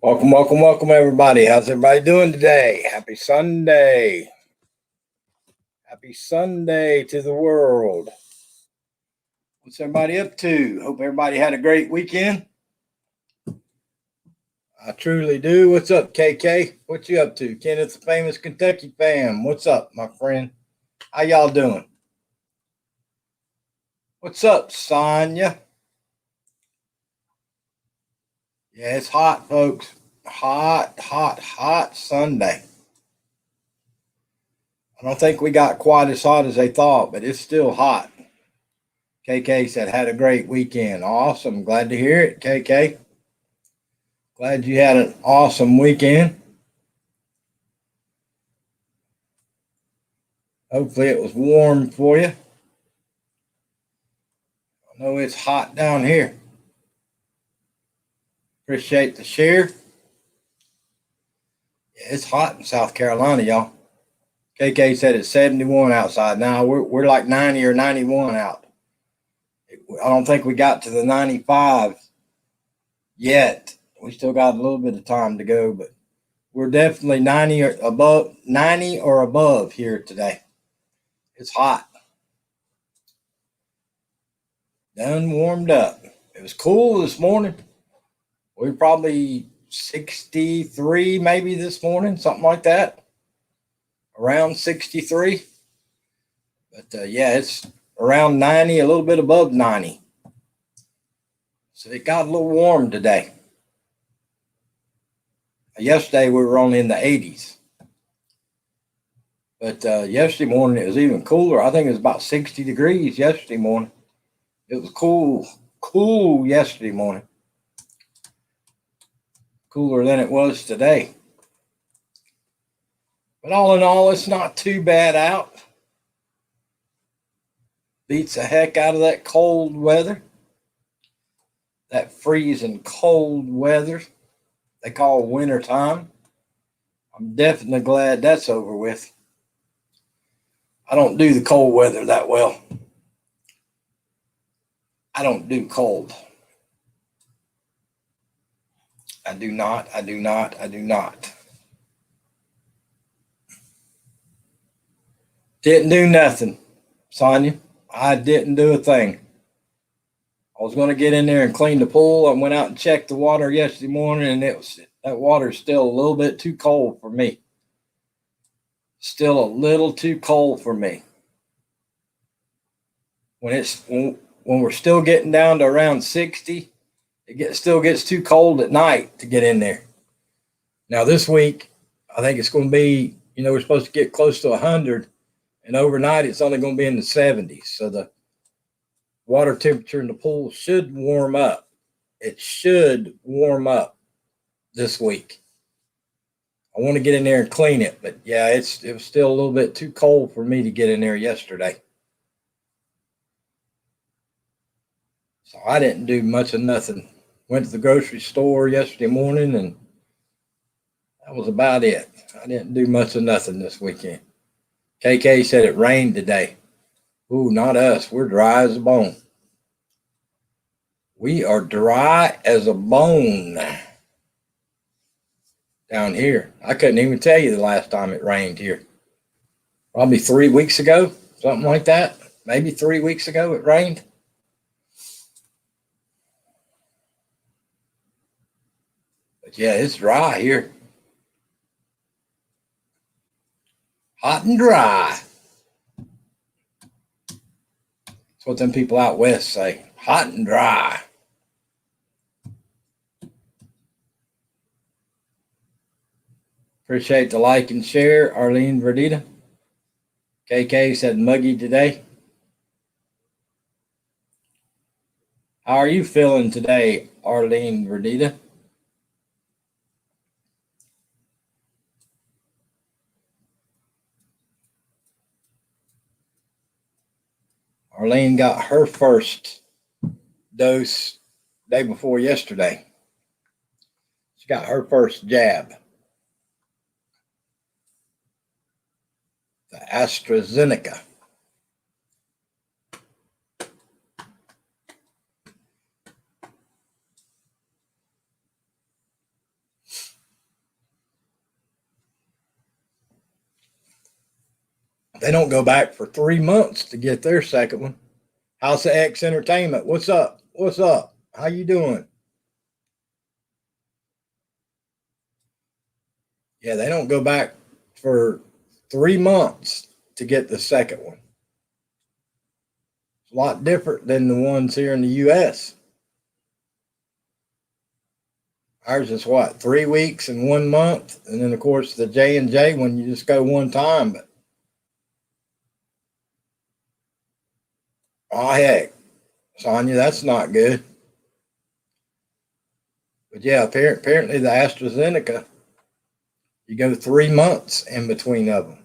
Welcome, welcome, welcome, everybody. How's everybody doing today? Happy Sunday. Happy Sunday to the world. What's everybody up to? Hope everybody had a great weekend. I truly do. What's up, KK? What you up to? Kenneth, the famous Kentucky fam. What's up, my friend? How y'all doing? What's up, Sonya? Yeah, it's hot, folks. Hot, hot, hot Sunday. I don't think we got quite as hot as they thought, but it's still hot. KK said, had a great weekend. Awesome. Glad to hear it, KK. Glad you had an awesome weekend. Hopefully it was warm for you. I know it's hot down here. Appreciate the share. Yeah, it's hot in South Carolina, y'all. KK said it's 71 outside. Now we're like 90 or 91 out. I don't think we got to the 95 yet. We still got a little bit of time to go, but we're definitely 90 or above here today. It's hot. Done warmed up. It was cool this morning. We were probably 63 maybe this morning, something like that. Around 63. But yeah, it's around 90, a little bit above 90. So it got a little warm today. Yesterday we were only in the 80s. But yesterday morning it was even cooler. I think it was about 60 degrees yesterday morning. It was cool yesterday morning. Cooler than it was today. But all in all, it's not too bad out. Beats the heck out of that cold weather. That freezing cold weather they call winter time. I'm definitely glad that's over with. I don't do the cold weather that well. I don't do cold. I do not. Didn't do nothing, Sonia. I didn't do a thing. I was going to get in there and clean the pool. I went out and checked the water yesterday morning, and that water's still a little bit too cold for me. Still a little too cold for me. When we're still getting down to around 60, still gets too cold at night to get in there. Now this week, I think it's going to be, we're supposed to get close to 100, and overnight it's only going to be in the 70s. So the water temperature in the pool should warm up. It should warm up this week. I want to get in there and clean it, but yeah, it was still a little bit too cold for me to get in there yesterday. So I didn't do much of nothing. Went to the grocery store yesterday morning, and that was about it. I didn't do much of nothing this weekend. KK said it rained today. Ooh, not us. We're dry as a bone. We are dry as a bone down here. I couldn't even tell you the last time it rained here. Probably 3 weeks ago, something like that. Maybe 3 weeks ago it rained. But yeah, it's dry here. Hot and dry. That's what them people out west say. Hot and dry. Appreciate the like and share, Arlene Verdita. KK said muggy today. How are you feeling today, Arlene Verdita? Arlene got her first dose day before yesterday. She got her first jab. The AstraZeneca. They don't go back for 3 months to get their second one. House of X Entertainment, what's up? What's up? How you doing? Yeah, they don't go back for 3 months to get the second one. It's a lot different than the ones here in the U.S. Ours is what, 3 weeks and 1 month, and then of course the J&J one you just go one time. But oh heck, Sonia, that's not good. But yeah, apparently the AstraZeneca, you go 3 months in between of them.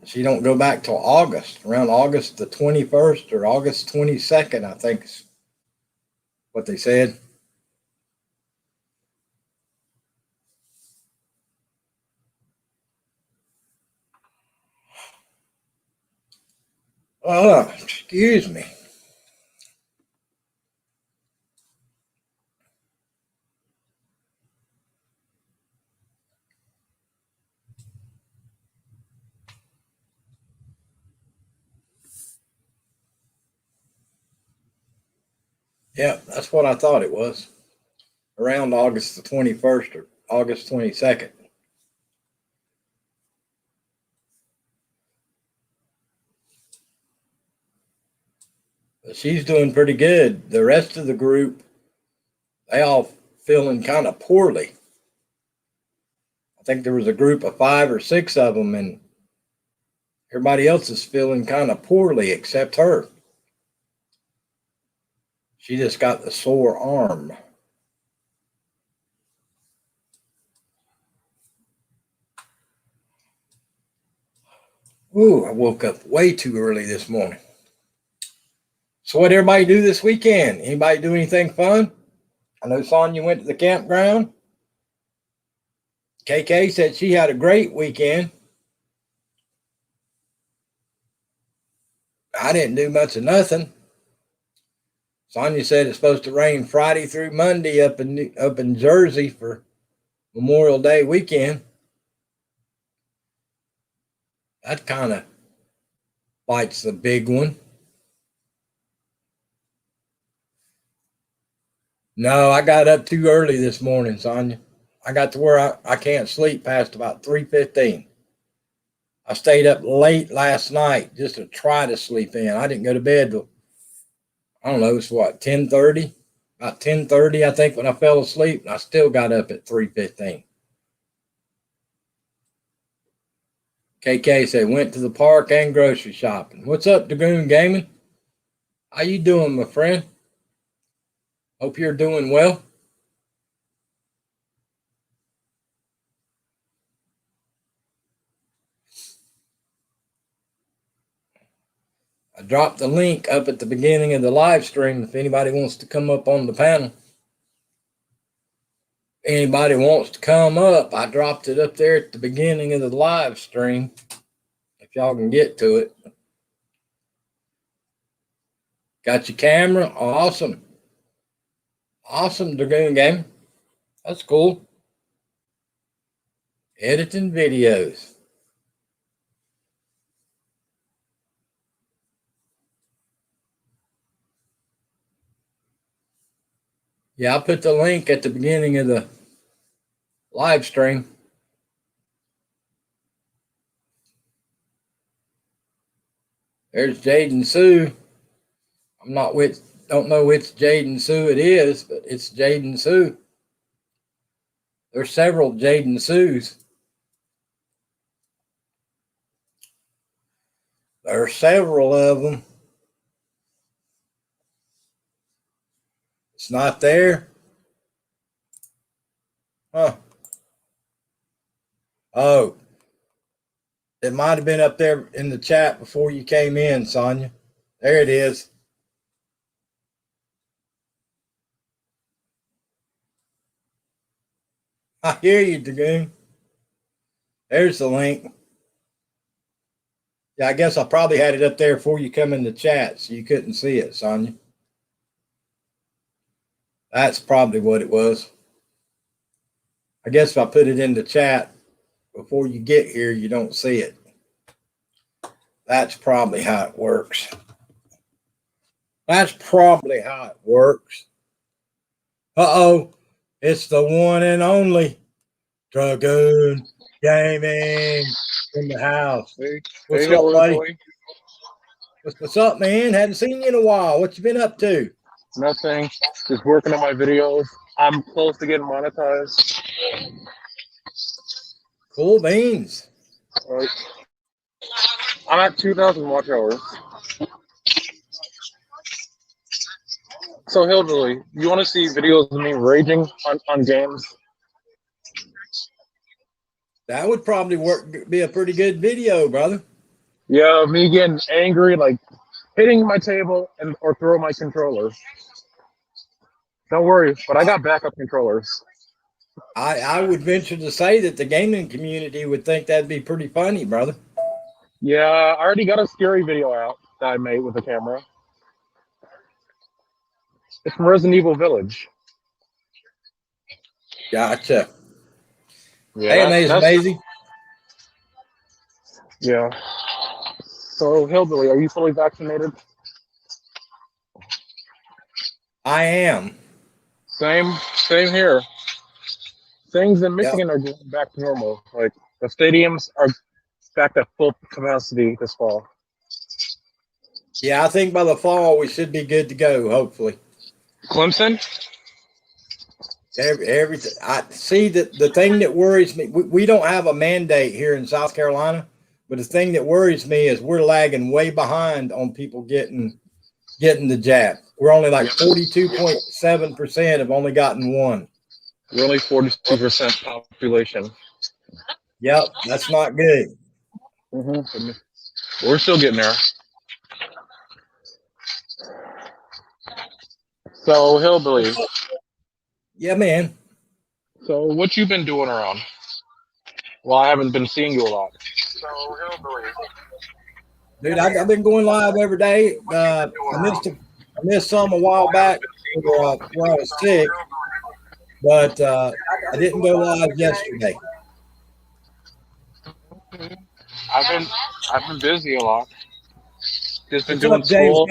She don't go back till August, around August the 21st or August 22nd, I think is what they said. Oh, excuse me. Yeah, that's what I thought it was. Around August the 21st or August 22nd. But she's doing pretty good. The rest of the group, they all feeling kind of poorly. I think there was a group of 5 or 6 of them, and everybody else is feeling kind of poorly except her. She just got the sore arm. Ooh, I woke up way too early this morning. So what everybody do this weekend? Anybody do anything fun? I know Sonya went to the campground. KK said she had a great weekend. I didn't do much of nothing. Sonya said it's supposed to rain Friday through Monday up in Jersey for Memorial Day weekend. That kind of bites the big one. No, I got up too early this morning, Sonya. I got to where I can't sleep past about 3:15. I stayed up late last night just to try to sleep in. I didn't go to bed till, I don't know, it's what, 10:30? About 10:30, I think, when I fell asleep, and I still got up at 3:15. KK said went to the park and grocery shopping. What's up, Dragoon Gaming? How you doing, my friend? Hope you're doing well. I dropped the link up at the beginning of the live stream if anybody wants to come up on the panel. Anybody wants to come up, I dropped it up there at the beginning of the live stream. If y'all can get to it. Got your camera? Awesome. Awesome, Dragoon Game. That's cool. Editing videos. Yeah, I put the link at the beginning of the live stream. There's Jaden Sue. Don't know which Jaden Sue it is, but it's Jaden Sue. There's several Jaden Sues. There are several of them. It's not there. Huh. Oh, it might have been up there in the chat before you came in, Sonia. There it is. I hear you, Dragoon. There's the link. Yeah, I guess I probably had it up there before you come in the chat, so you couldn't see it, Sonia. That's probably what it was. I guess if I put it in the chat, before you get here, you don't see it. That's probably how it works. That's probably how it works. Uh-oh. It's the one and only Dragoon Gaming in the house. What's up, buddy? What's up, man? Hadn't seen you in a while. What you been up to? Nothing. Just working on my videos. I'm close to getting monetized. Cool beans. Right. I'm at 2,000 watch hours. So, Hillbilly, you want to see videos of me raging on games? That would probably be a pretty good video, brother. Yeah, me getting angry, like hitting my table or throw my controller. Don't worry, but I got backup controllers. I would venture to say that the gaming community would think that'd be pretty funny, brother. Yeah, I already got a scary video out that I made with a camera. It's from Resident Evil Village. Gotcha. Yeah, hey, that's amazing. Yeah. So, Hillbilly, are you fully vaccinated? I am. Same here. Things in Michigan are going back to normal. Like the stadiums are back to full capacity this fall. Yeah, I think by the fall we should be good to go. Hopefully. Clemson. Everything. I see that the thing that worries me. We don't have a mandate here in South Carolina, but the thing that worries me is we're lagging way behind on people getting the jab. We're only like 42.7% have only gotten one. We're only 42% population. Yep, that's not good. Mm-hmm. We're still getting there. So, Hillbilly. Yeah, man. So, what you been doing around? Well, I haven't been seeing you a lot. So, Hillbilly. Dude, I've been going live every day. I missed some a while back when I was sick, but I didn't go live yesterday. I've been busy a lot. Just been What's doing up, James? school.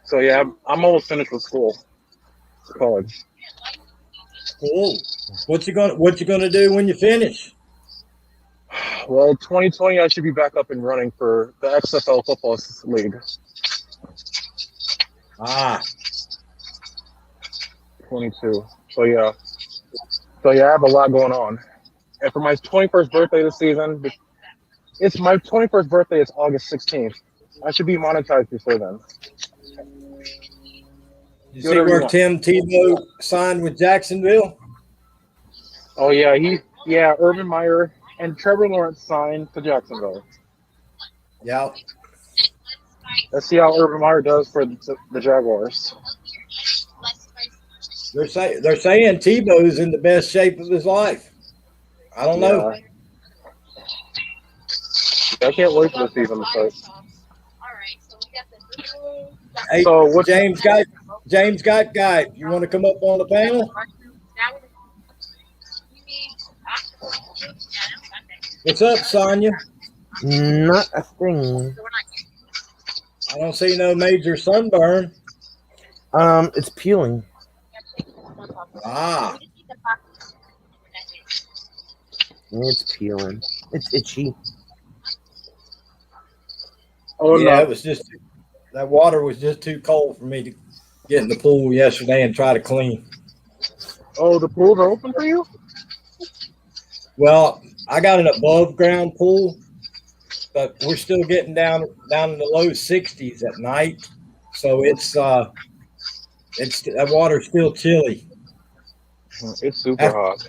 So yeah, I'm almost finished with school, college. Cool. What you gonna do when you finish? Well, 2020, I should be back up and running for the XFL Football League. Ah. 22. So yeah, I have a lot going on. And for my 21st birthday this season, it's my 21st birthday is August 16th. I should be monetized before then. You see where Tim Tebow signed with Jacksonville? Oh yeah, Urban Meyer and Trevor Lawrence signed to Jacksonville. Yeah. Let's see how Urban Meyer does for the Jaguars. They're saying Tebow's in the best shape of his life. I don't know. I can't wait for the season to start. Hey, so James Guy, you want to come up on the panel? What's up, Sonya? Not a thing. I don't see no major sunburn. It's peeling. Ah. It's peeling. It's itchy. Oh yeah, no. It was just that water was just too cold for me to get in the pool yesterday and try to clean. Oh, the pools are open for you? Well, I got an above ground pool, but we're still getting down in the low 60s at night. So it's that water's still chilly. It's super hot.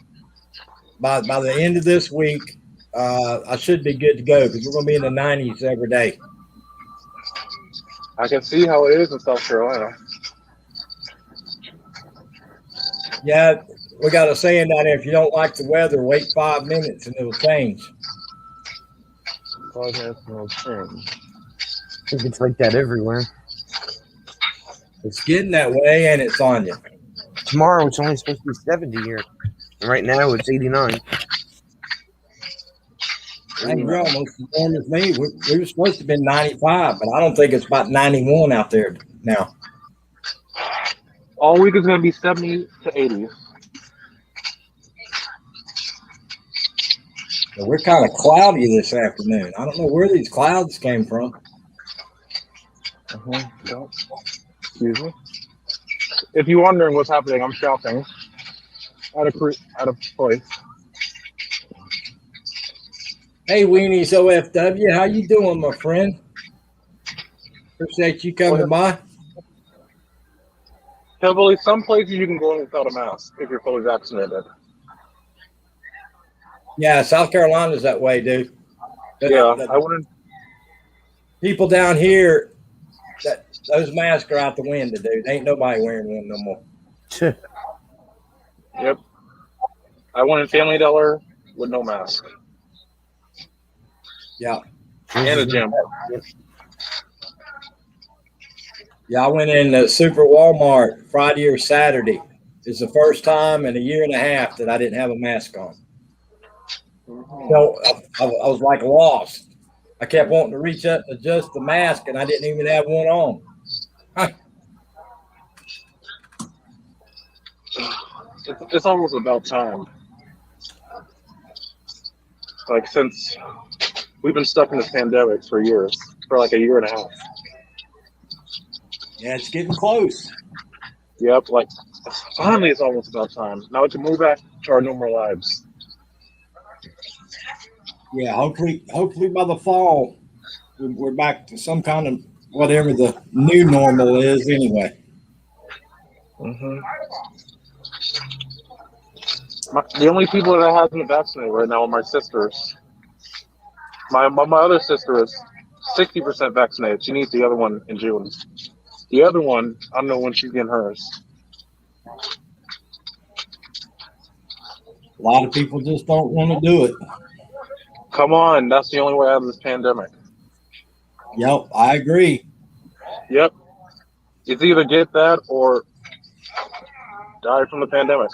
By the end of this week, I should be good to go because we're going to be in the 90s every day. I can see how it is in South Carolina. Yeah, we got a saying down there, if you don't like the weather, wait 5 minutes and it'll change. 5 minutes and it'll change. I think it's like that everywhere. It's getting that way, and it's on you. Tomorrow it's only supposed to be 70 here. And right now it's 89. And you're almost the same as me. We were supposed to have been 95, but I don't think it's about 91 out there now. All week is going to be 70 to 80. So we're kind of cloudy this afternoon. I don't know where these clouds came from. Excuse me. If you're wondering what's happening, I'm shopping at a place. Hey, Weenies OFW, how you doing, my friend? Appreciate you coming by. Heavily, some places you can go in without a mask if you're fully vaccinated. Yeah, South Carolina's that way, dude. I wouldn't. People down here, those masks are out the window, dude. Ain't nobody wearing one no more. Yep. I went in Family Dollar with no mask. Yeah. And a gym. Yeah, I went in the Super Walmart Friday or Saturday. It's the first time in a year and a half that I didn't have a mask on. So I was like lost. I kept wanting to reach up and adjust the mask, and I didn't even have one on. It's almost about time. Like, since we've been stuck in this pandemic for years, for like a year and a half. Yeah, it's getting close. Yep, like, finally it's almost about time. Now we can move back to our normal lives. Yeah, hopefully by the fall, we're back to some kind of whatever the new normal is anyway. The only people that hasn't vaccinated right now are my sisters. My other sister is 60% vaccinated. She needs the other one in June. The other one, I don't know when she's getting hers. A lot of people just don't want to do it. Come on, that's the only way out of this pandemic. Yep, I agree. Yep. It's either get that or die from the pandemic.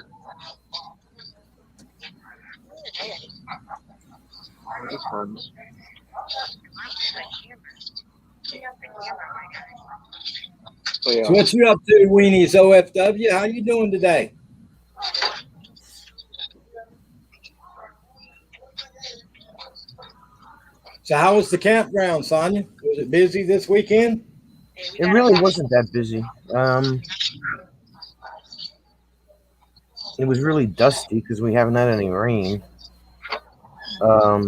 So, yeah. So what you up to, Weenies OFW? How you doing today? So how was the campground, Sonia? Was it busy this weekend? It really wasn't that busy. It was really dusty because we haven't had any rain. I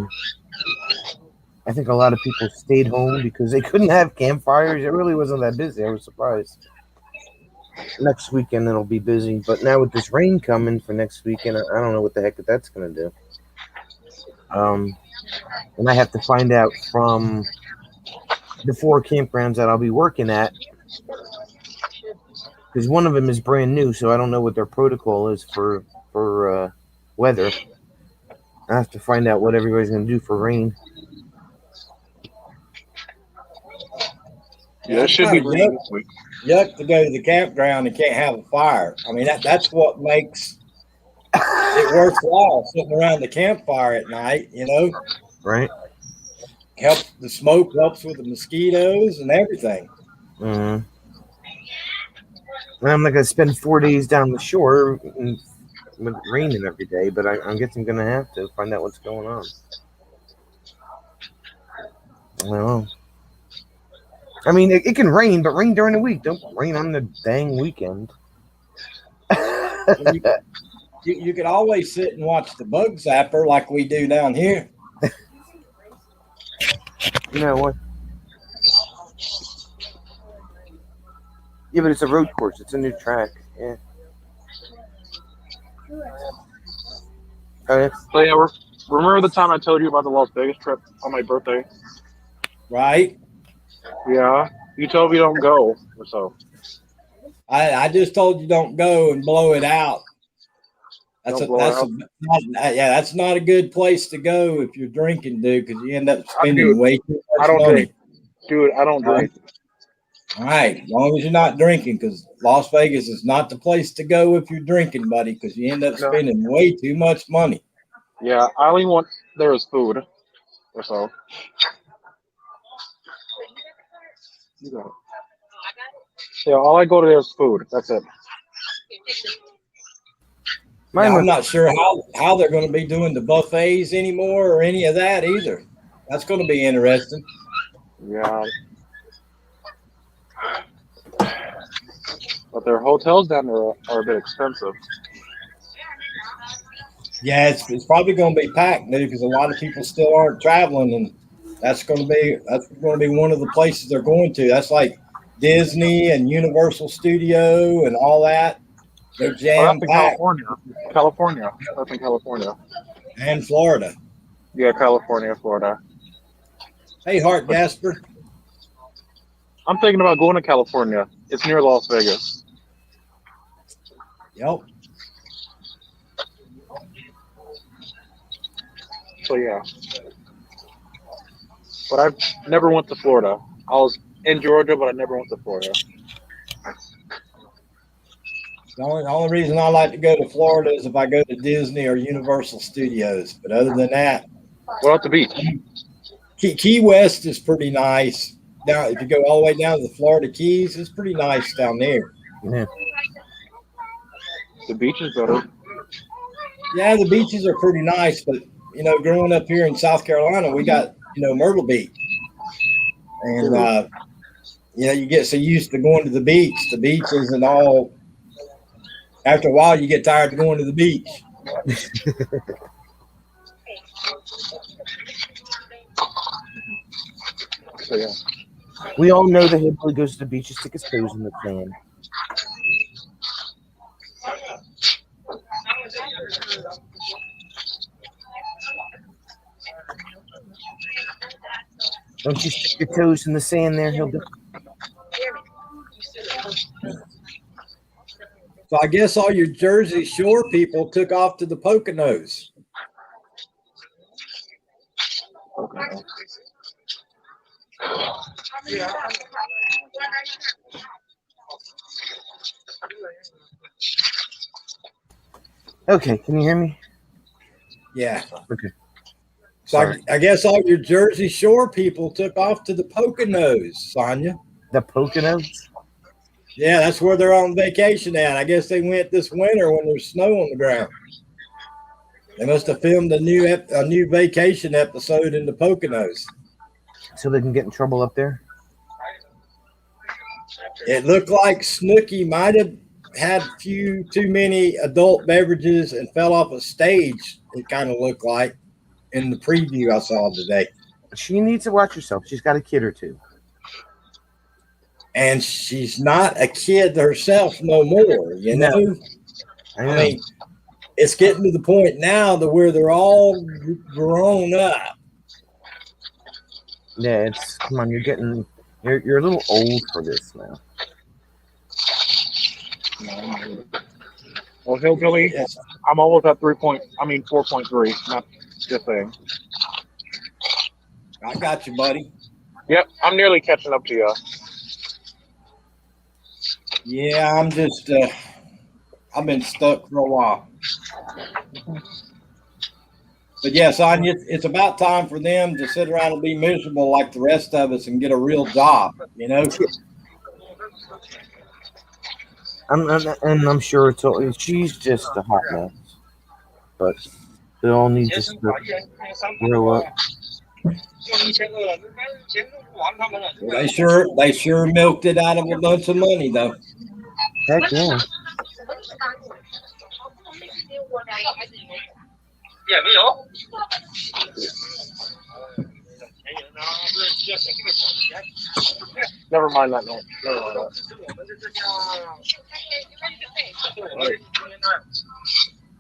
think a lot of people stayed home because they couldn't have campfires. It really wasn't that busy. I was surprised. Next weekend it'll be busy, but now with this rain coming for next weekend, I don't know what the heck that's going to do. And I have to find out from the 4 campgrounds that I'll be working at, because one of them is brand new, so I don't know what their protocol is for weather. I have to find out what everybody's going to do for rain. Yeah, it should be raining this week. Yuck to go to the campground and can't have a fire. I mean, that's what makes it worthwhile sitting around the campfire at night, you know? Right. The smoke helps with the mosquitoes and everything. Mm-hmm. And I'm not going to spend 4 days down the shore with raining every day, but I guess I'm going to have to find out what's going on. I don't know. I mean, it can rain, but rain during the week. Don't rain on the dang weekend. You could always sit and watch the bug zapper like we do down here. You know what? Yeah, but it's a road course. It's a new track. Yeah. Oh, yeah. So, yeah, remember the time I told you about the Las Vegas trip on my birthday? Right? Yeah. You told me don't go, or so. I just told you don't go and blow it out. That's not a good place to go if you're drinking, dude, because you end up spending way too much money. Dude, I don't drink. All right, as long as you're not drinking, because Las Vegas is not the place to go if you're drinking, buddy, because you end up No. spending way too much money. Yeah, I only want there is food or so. You got it. Yeah, all I go to is food. That's it. Mine Yeah, was I'm not sure how they're going to be doing the buffets anymore or any of that either. That's going to be interesting. Yeah. But their hotels down there are a bit expensive. Yeah, it's probably going to be packed, dude, because a lot of people still aren't traveling, and that's going to be one of the places they're going to. That's like Disney and Universal Studio and all that. They're Oh, jam that's in packed. California. That's in California. And Florida. Yeah, California, Florida. Hey, Hart Gasper. I'm thinking about going to California. It's near Las Vegas. Yep. So yeah. But I've never went to Florida. I was in Georgia, but I never went to Florida. The only reason I like to go to Florida is if I go to Disney or Universal Studios. But other than that, What about the beach? Key West is pretty nice. Now, if you go all the way down to the Florida Keys, it's pretty nice down there. yeah. The beach is better. Yeah, the beaches are pretty nice, but growing up here in South Carolina, we got Myrtle Beach, and you get so used to going to the beach. The beach isn't all. After a while, you get tired of going to the beach. So yeah. We all know the hillbilly goes to the beach to stick his toes in the sand. Don't you stick your toes in the sand there, hillbilly? So I guess all your Jersey Shore people took off to the Poconos. Okay, can you hear me? Yeah. Okay. So I guess all your Jersey Shore people took off to the Poconos, Sonia. The Poconos? Yeah, that's where they're on vacation at. I guess they went this winter when there's snow on the ground. They must have filmed a new vacation episode in the Poconos. So they can get in trouble up there? It looked like Snooki might have had a few too many adult beverages and fell off a stage, it kind of looked like in the preview I saw today. She needs to watch herself. She's got a kid or two. And she's not a kid herself no more, you know? I know. I mean, it's getting to the point now to where they're all grown up. Yeah, come on, you're a little old for this now. Well, hillbilly, Yes. I'm almost at 4.3. Not just saying. I got you, buddy. Yep, I'm nearly catching up to you. Yeah, I'm just, I've been stuck for a while. But yeah, Sonia, it's about time for them to sit around and be miserable like the rest of us and get a real job, you know? I'm sure she's just a hot mess. But they all need to grow up. They sure milked it out of a bunch of money, though. Heck yeah. 也没有。 Never mind that note. Never mind that.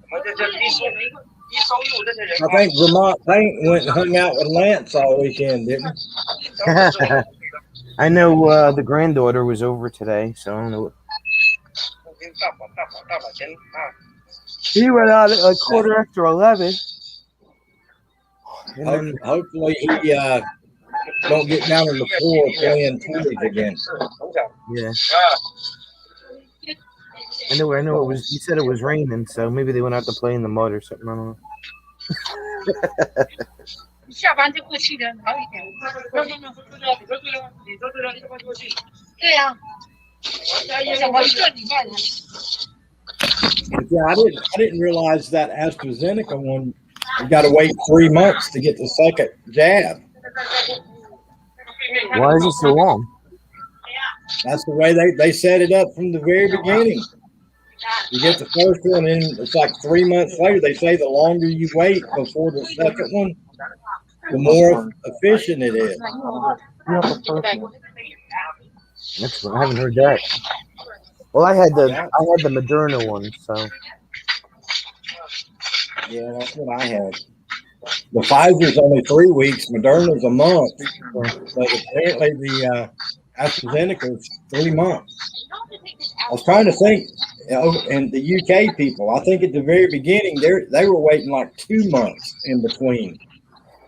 我这一收入这些人， I think Vermont Paint went and hung out with Lance all weekend, didn't he? I know the granddaughter was over today, so I don't know. 大把钱啊！ He went out at like 11:15. And then, Hopefully don't get down on the floor playing toys again. Yeah. I know it was. You said it was raining, so maybe they went out to play in the mud or something. I don't know. 下班就过去的好一点。对呀，怎么一个礼拜呢？ Yeah, I didn't realize that AstraZeneca one. You got to wait 3 months to get the second jab. Why is it so long? That's the way they set it up from the very beginning. You get the first one, and it's like 3 months later. They say the longer you wait before the second one, the more efficient it is. That's, I haven't heard that. Well, I had the Moderna one, so Yeah, that's what I had. The Pfizer's only 3 weeks. Moderna's a month. But apparently the AstraZeneca's 3 months. I was trying to think, and the UK people, I think at the very beginning they were waiting like 2 months in between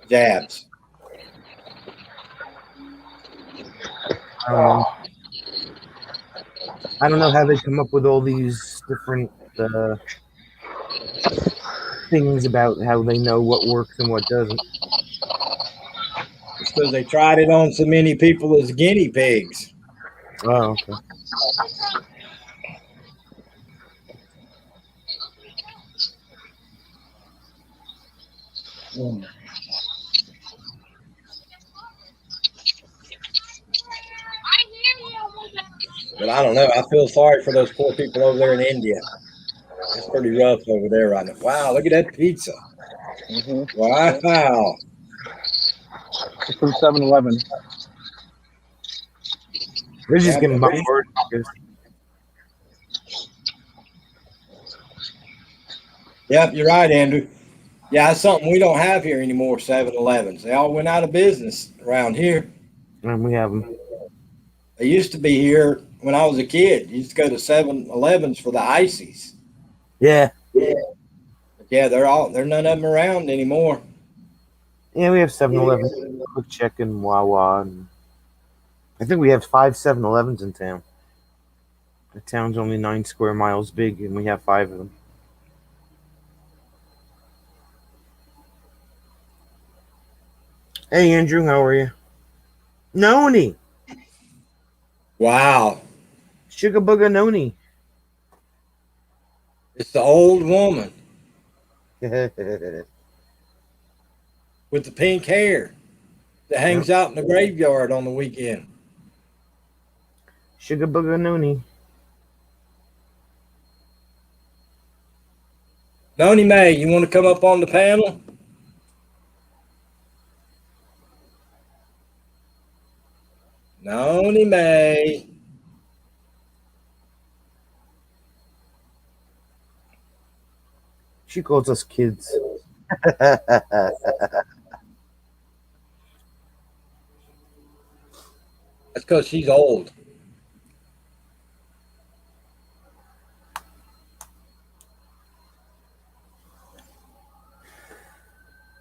jabs. I don't know how they come up with all these different things about how they know what works and what doesn't. It's because they tried it on so many people as guinea pigs. Oh, okay. But I don't know. I feel sorry for those poor people over there in India. It's pretty rough over there right now. Wow, look at that pizza. Mm-hmm. Wow. It's from 7-Eleven. They're just getting bombarded. Yep, you're right, Andrew. Yeah, that's something we don't have here anymore, 7-Elevens. They all went out of business around here. And we have them. They used to be here when I was a kid. You used to go to 7-Elevens for the ices. Yeah. Yeah, they're none of them around anymore. Yeah, we have 7-Eleven, Quick Check, and Wawa. And I think we have 5 7-Elevens in town. The town's only 9 square miles big, and we have 5 of them. Hey, Andrew, how are you? Noni. Wow. Sugar Booger Noni. It's the old woman Yep. with the pink hair that hangs out in the graveyard on the weekend. Sugar Booger Noni. Noni May, you want to come up on the panel? Noni May. She calls us kids. That's because she's old.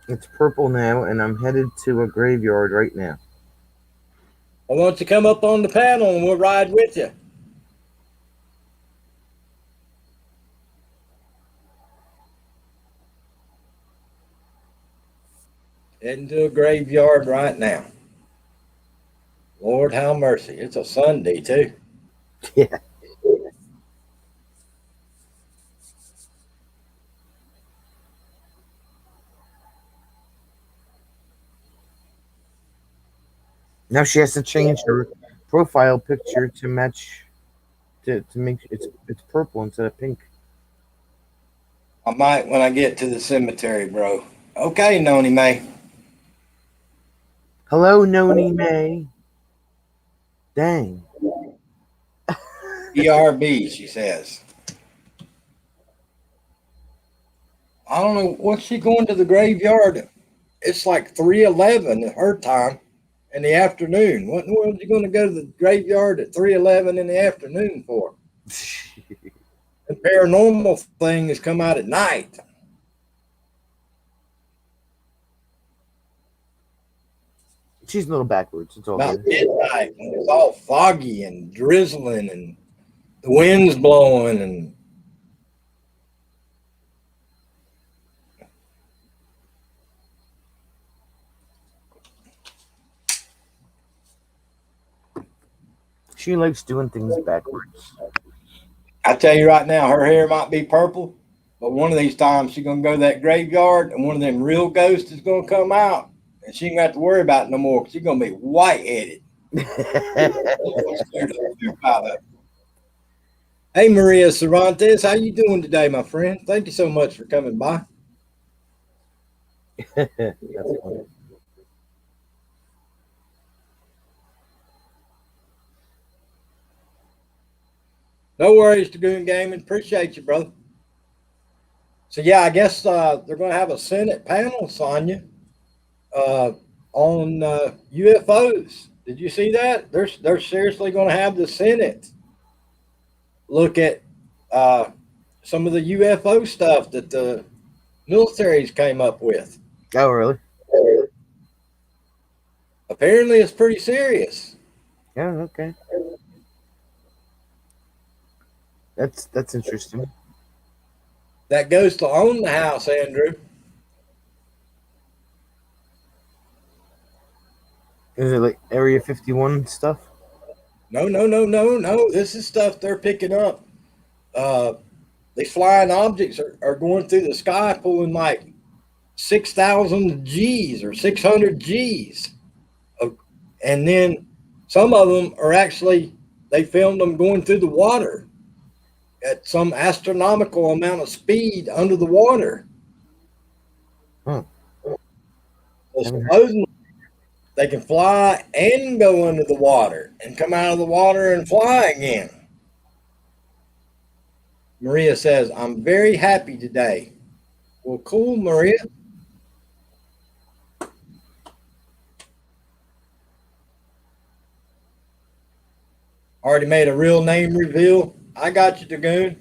It's purple now, and I'm headed to a graveyard right now. Well, why don't you come up on the panel and we'll ride with you? Heading to a graveyard right now. Lord have mercy. It's a Sunday, too. Yeah. Now she has to change her profile picture to match, to make it's purple instead of pink. I might when I get to the cemetery, bro. Okay, Noni May. Hello, Noni May. Dang. ERB, she says. I don't know. What's she going to the graveyard? It's like 3:11 at her time in the afternoon. What in the world are you going to go to the graveyard at 3:11 in the afternoon for? The paranormal thing has come out at night. She's a little backwards. It's all about good. midnight when it's all foggy and drizzling and the wind's blowing and She likes doing things backwards. I tell you right now, her hair might be purple, but one of these times she's gonna go to that graveyard and one of them real ghosts is gonna come out and she ain't got to worry about it no more because she's gonna be white headed. Hey Maria Cervantes, how you doing today, my friend? Thank you so much for coming by. That's funny. No worries, Dragoon Gaming. Appreciate you, brother. So yeah, I guess they're going to have a Senate panel, Sonia, on UFOs. Did you see that? They're seriously going to have the Senate look at some of the UFO stuff that the militaries came up with. Oh, really? Apparently, it's pretty serious. Yeah, okay. That's interesting. That goes to own the house, Andrew. Is it like Area 51 stuff? No. This is stuff they're picking up. These flying objects are going through the sky pulling like 6,000 Gs or 600 Gs. And then some of them are actually, they filmed them going through the water at some astronomical amount of speed under the water. Huh. So supposedly they can fly and go under the water and come out of the water and fly again. Maria says, I'm very happy today. Well, cool, Maria. Already made a real name reveal. I got you, Dragoon.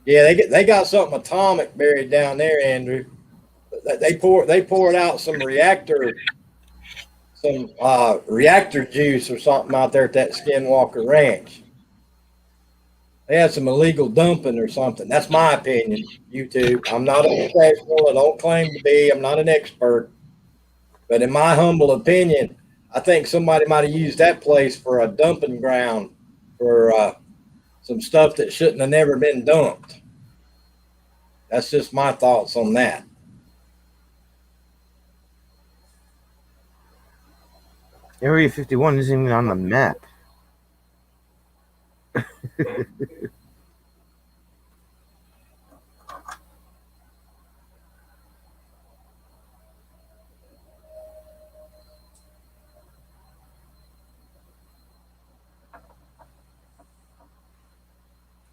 Yeah, they got something atomic buried down there, Andrew. They poured out some reactor juice or something out there at that Skinwalker Ranch. They had some illegal dumping or something. That's my opinion, YouTube. I'm not a professional. I don't claim to be. I'm not an expert. But in my humble opinion, I think somebody might have used that place for a dumping ground for some stuff that shouldn't have never been dumped. That's just my thoughts on that. Area 51 isn't even on the map.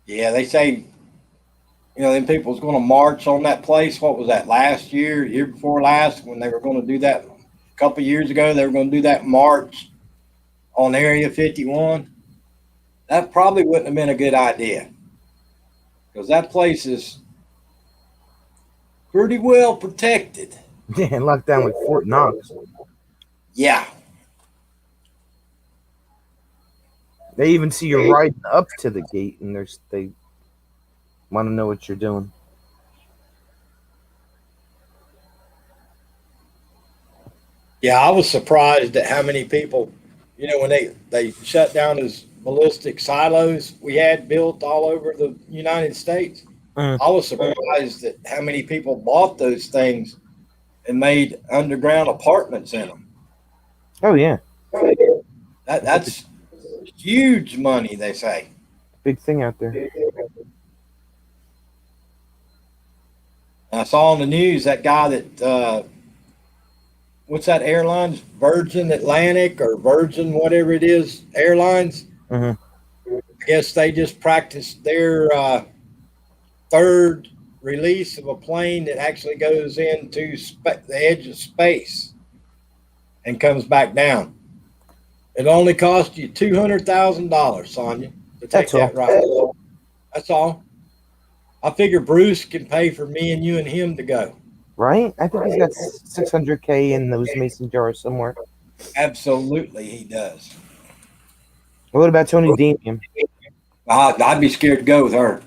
Yeah, they say, them people's going to march on that place. What was that, last year, year before last, when they were going to do that? A couple of years ago, they were going to do that march on Area 51. That probably wouldn't have been a good idea because that place is pretty well protected. Yeah, locked down like Fort Knox. Yeah. They even see you riding up to the gate, and they want to know what you're doing. Yeah, I was surprised at how many people, when they shut down those ballistic silos we had built all over the United States. I was surprised at how many people bought those things and made underground apartments in them. Oh, yeah. That's huge money, they say. Big thing out there. I saw on the news that guy that, what's that airlines? Virgin Atlantic or Virgin whatever it is, airlines. Mhm. I guess they just practiced their third release of a plane that actually goes into the edge of space and comes back down. It only cost you $200,000, Sonia, to take that ride. That's all. I figure Bruce can pay for me and you and him to go. Right? I think he's got 600K in those mason jars somewhere. Absolutely, he does. What about Tony Damian? I'd be scared to go with her.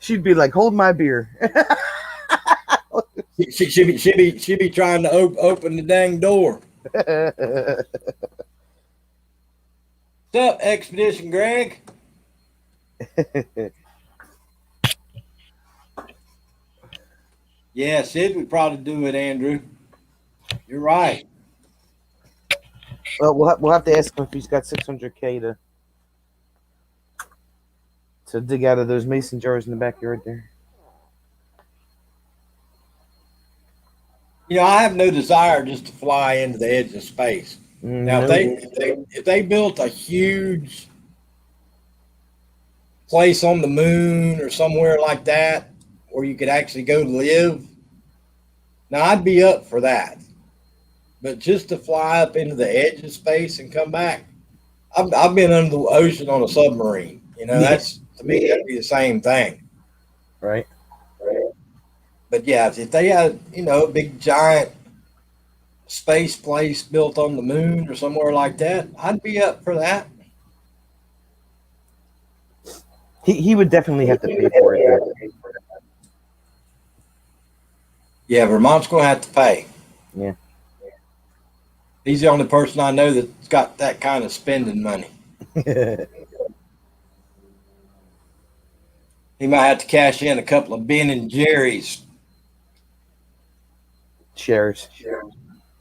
She'd be like, "Hold my beer." She be trying to open the dang door. What's up, Expedition Greg? Yeah, Sid would probably do it, Andrew. You're right. Well, we'll have to ask him if he's got 600K to dig out of those mason jars in the backyard there. You know, I have no desire just to fly into the edge of space. Now, No. if they built a huge place on the moon or somewhere like that where you could actually go live, now I'd be up for that. But just to fly up into the edge of space and come back, I've been under the ocean on a submarine. You know, that's to me that'd be the same thing. Right. But yeah, if they had, you know, a big giant space place built on the moon or somewhere like that, I'd be up for that. He would definitely have to pay for it. Though. Yeah, Vermont's going to have to pay. Yeah. He's the only person I know that's got that kind of spending money. He might have to cash in a couple of Ben and Jerry's. Shares.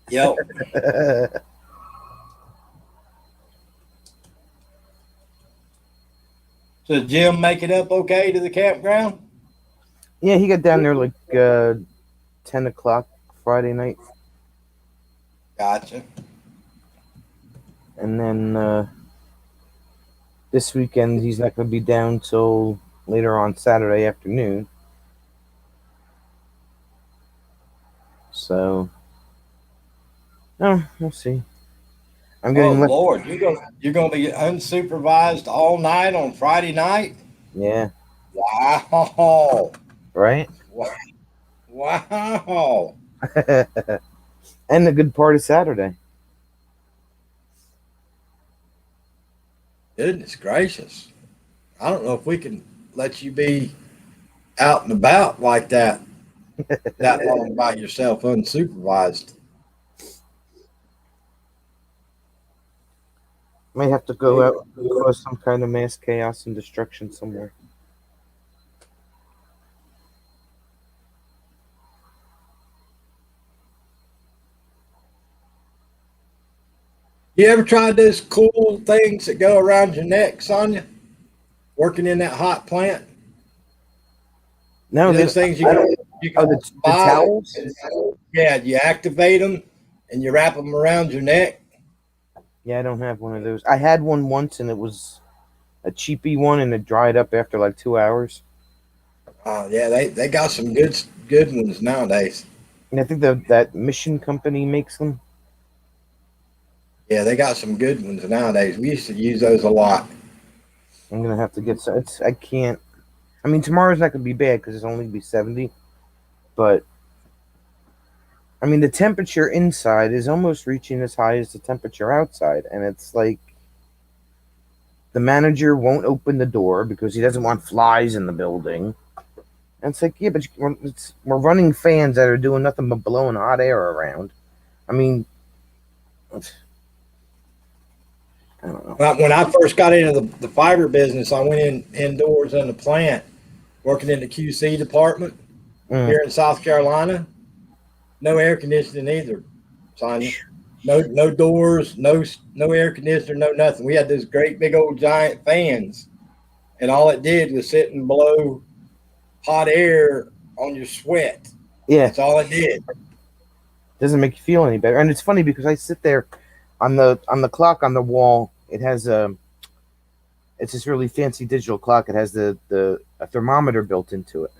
Yep. So did Jim make it up okay to the campground? Yeah, he got down there like 10 o'clock Friday night. Gotcha. And then this weekend, he's not going to be down till later on Saturday afternoon. So, we'll see. I'm getting Lord, you're gonna be unsupervised all night on Friday night? Yeah. Wow. Right? Wow. And the good part of Saturday. Goodness gracious. I don't know if we can let you be out and about like that long by yourself unsupervised. Might have to go out and cause some kind of mass chaos and destruction somewhere. You ever tried those cool things that go around your neck, Sonia? Working in that hot plant? No, Those things you can the buy. towels? Yeah, you activate them and you wrap them around your neck. Yeah, I don't have one of those. I had one once, and it was a cheapy one, and it dried up after like 2 hours. Yeah, they got some good ones nowadays. And I think that Mission Company makes them. Yeah, they got some good ones nowadays. We used to use those a lot. I'm gonna have to get some. I can't. I mean, tomorrow's not gonna be bad because it's only gonna be 70. But I mean, the temperature inside is almost reaching as high as the temperature outside, and it's like the manager won't open the door because he doesn't want flies in the building. And it's like, yeah, but we're running fans that are doing nothing but blowing hot air around. I mean, I don't know. When I first got into the fiber business, I went indoors in the plant, working in the QC department here in South Carolina. No air conditioning either, Sonia. No doors, no air conditioner, no nothing. We had those great big old giant fans, and all it did was sit and blow hot air on your sweat. Yeah, That's all it did. Doesn't make you feel any better. And it's funny because I sit there on the clock on the wall. It has it's this really fancy digital clock. It has a thermometer built into it.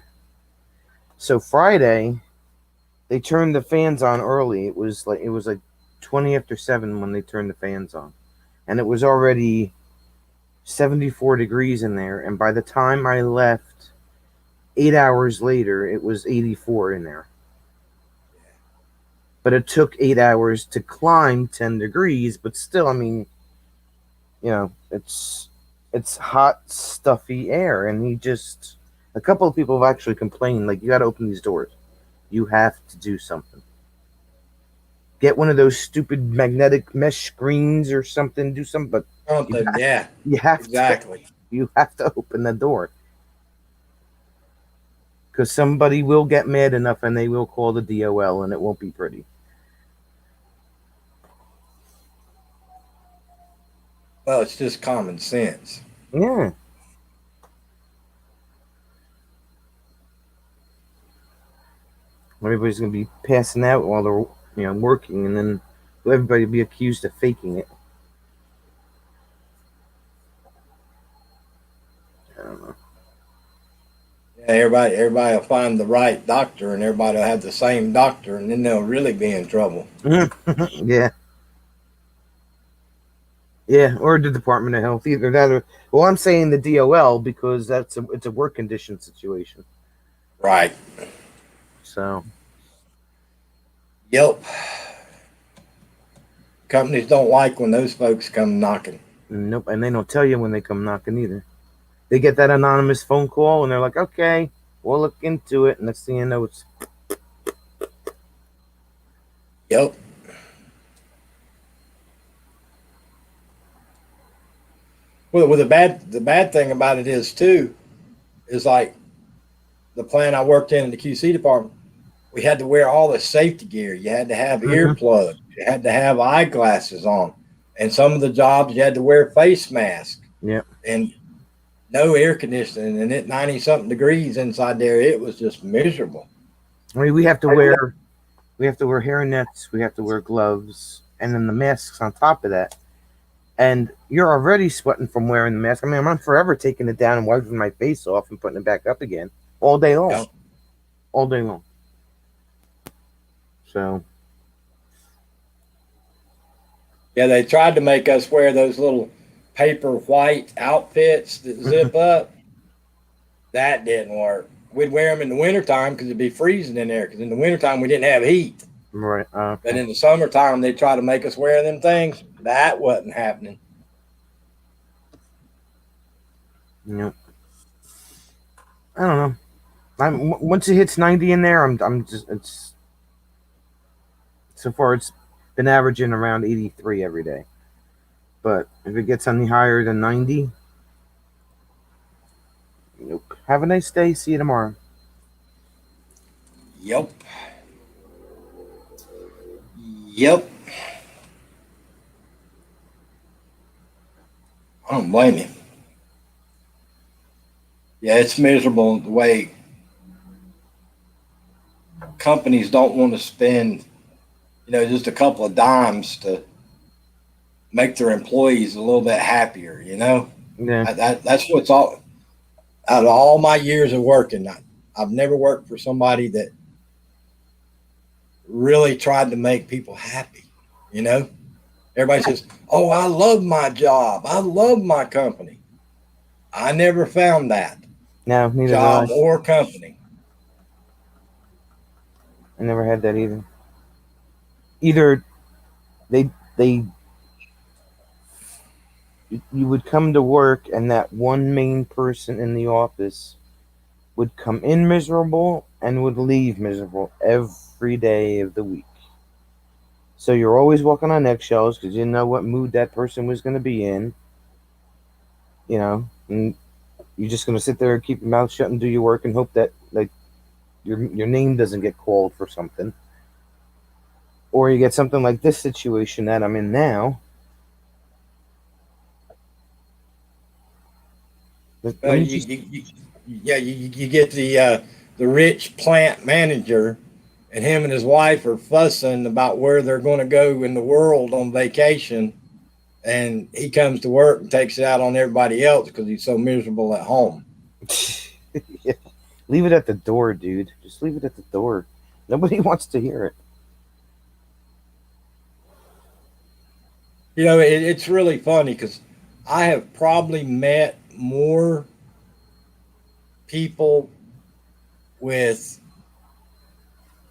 So Friday, they turned the fans on early. It was like 20 after 7 when they turned the fans on, and it was already 74 degrees in there, and by the time I left 8 hours later, it was 84 in there. But it took 8 hours to climb 10 degrees, but still, I mean, it's hot, stuffy air, and a couple of people have actually complained, like, you got to open these doors. You have to do something. Get one of those stupid magnetic mesh screens or something. Do something, but Something, yeah, you have exactly. you have to open the door, because somebody will get mad enough and they will call the DOL, and it won't be pretty. Well, it's just common sense. Yeah. Everybody's gonna be passing out while they're working, and then everybody will be accused of faking it. I don't know. Yeah, everybody will find the right doctor, and everybody will have the same doctor, and then they'll really be in trouble. Yeah. Yeah, or the Department of Health, either that or, well, I'm saying the DOL because it's a work condition situation. Right. So, Yep. Companies don't like when those folks come knocking. nope, and they don't tell you when they come knocking either. They get that anonymous phone call, and they're like, "Okay, we'll look into it." And next thing you know, it's Yep. Well, the bad thing about it is too, is like the plant I worked in the QC department. We had to wear all the safety gear. You had to have earplugs. You had to have eyeglasses on, and some of the jobs you had to wear face masks. Yep. And no air conditioning, and at 90-something degrees inside there, it was just miserable. I mean, we have to wear hair nets, we have to wear gloves, and then the masks on top of that. And you're already sweating from wearing the mask. I mean, I'm forever taking it down and wiping my face off and putting it back up again all day long. Yep. All day long. So, Yeah, they tried to make us wear those little paper white outfits that zip up. That didn't work. We'd wear them in the wintertime because it'd be freezing in there, because in the wintertime we didn't have heat. right. But in the summertime, they try to make us wear them things. That wasn't happening. Yep. I don't know. Once it hits 90 in there, I'm just, it's, so far it's been averaging around 83 every day. But if it gets any higher than 90, nope. Have a nice day. See you tomorrow. Yep. Yep. I don't blame you. Yeah, it's miserable the way companies don't want to spend, just a couple of dimes to make their employees a little bit happier, Yeah. That's what's all, out of all my years of working, I've never worked for somebody that really tried to make people happy, Everybody says, "Oh, I love my job. I love my company." I never found that. No, neither Job did I. or company. I never had that either. Either they you would come to work and that one main person in the office would come in miserable and would leave miserable every day of the week. So you're always walking on eggshells because you didn't know what mood that person was going to be in. And you're just going to sit there and keep your mouth shut and do your work and hope that like your name doesn't get called for something. Or you get something like this situation that I'm in now. You get the rich plant manager, and him and his wife are fussing about where they're going to go in the world on vacation, and he comes to work and takes it out on everybody else because he's so miserable at home. Yeah. Leave it at the door, dude. Just leave it at the door. Nobody wants to hear it. It's really funny because I have probably met more people with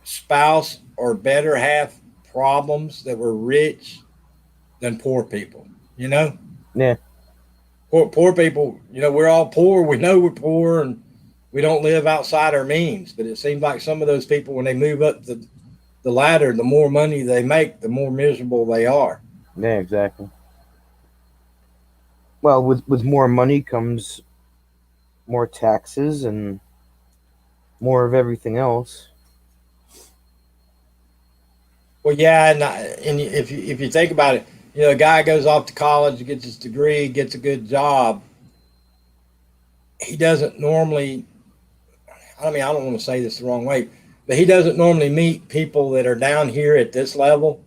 spouse or better half problems that were rich than poor people. You know, Yeah. poor people. You know, we're all poor. We know we're poor, and we don't live outside our means. But it seems like some of those people, when they move up the ladder, the more money they make, the more miserable they are. Yeah, exactly. Well, with more money comes more taxes and more of everything else. Well, yeah, and if you think about it, you know, a guy goes off to college, gets his degree, gets a good job. He doesn't normally. I mean, I don't want to say this the wrong way, but he doesn't normally meet people that are down here at this level.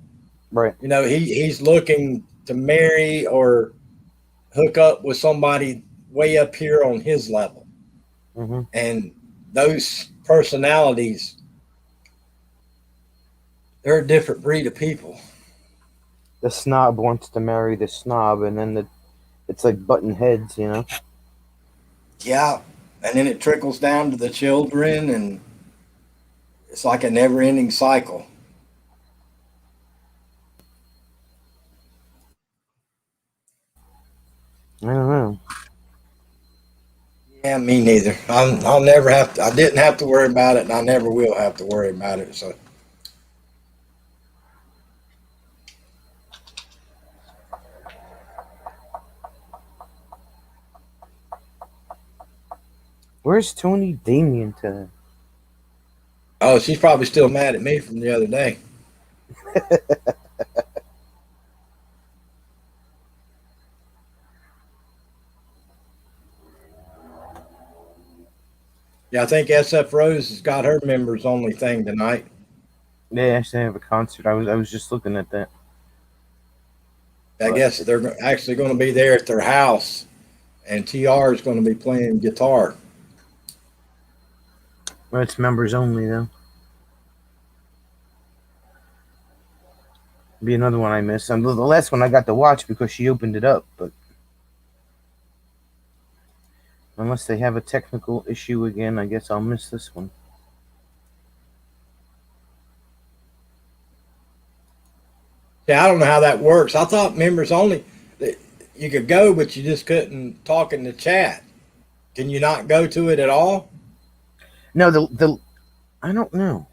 Right. You know, he's looking to marry or hook up with somebody way up here on his level, Hmm. and those personalities, they're a different breed of people. The snob wants to marry the snob, and then it's like button heads, you know. Yeah, and then it trickles down to the children, and it's like a never-ending cycle. I don't know. Yeah, me neither. I'll never have to. I didn't have to worry about it, and I never will have to worry about it. So, Where's Tony Damien today? oh, she's probably still mad at me from the other day. Yeah, I think SF Rose has got her members only thing tonight. They actually have a concert. I was just looking at that. I But guess they're actually going to be there at their house, and TR is going to be playing guitar. well, it's members only though. Be another one I missed. And the last one I got to watch because she opened it up, but unless they have a technical issue again, I guess I'll miss this one. Yeah, I don't know how that works. I thought members only that you could go, but you just couldn't talk in the chat. Can you not go to it at all? No, the I don't know.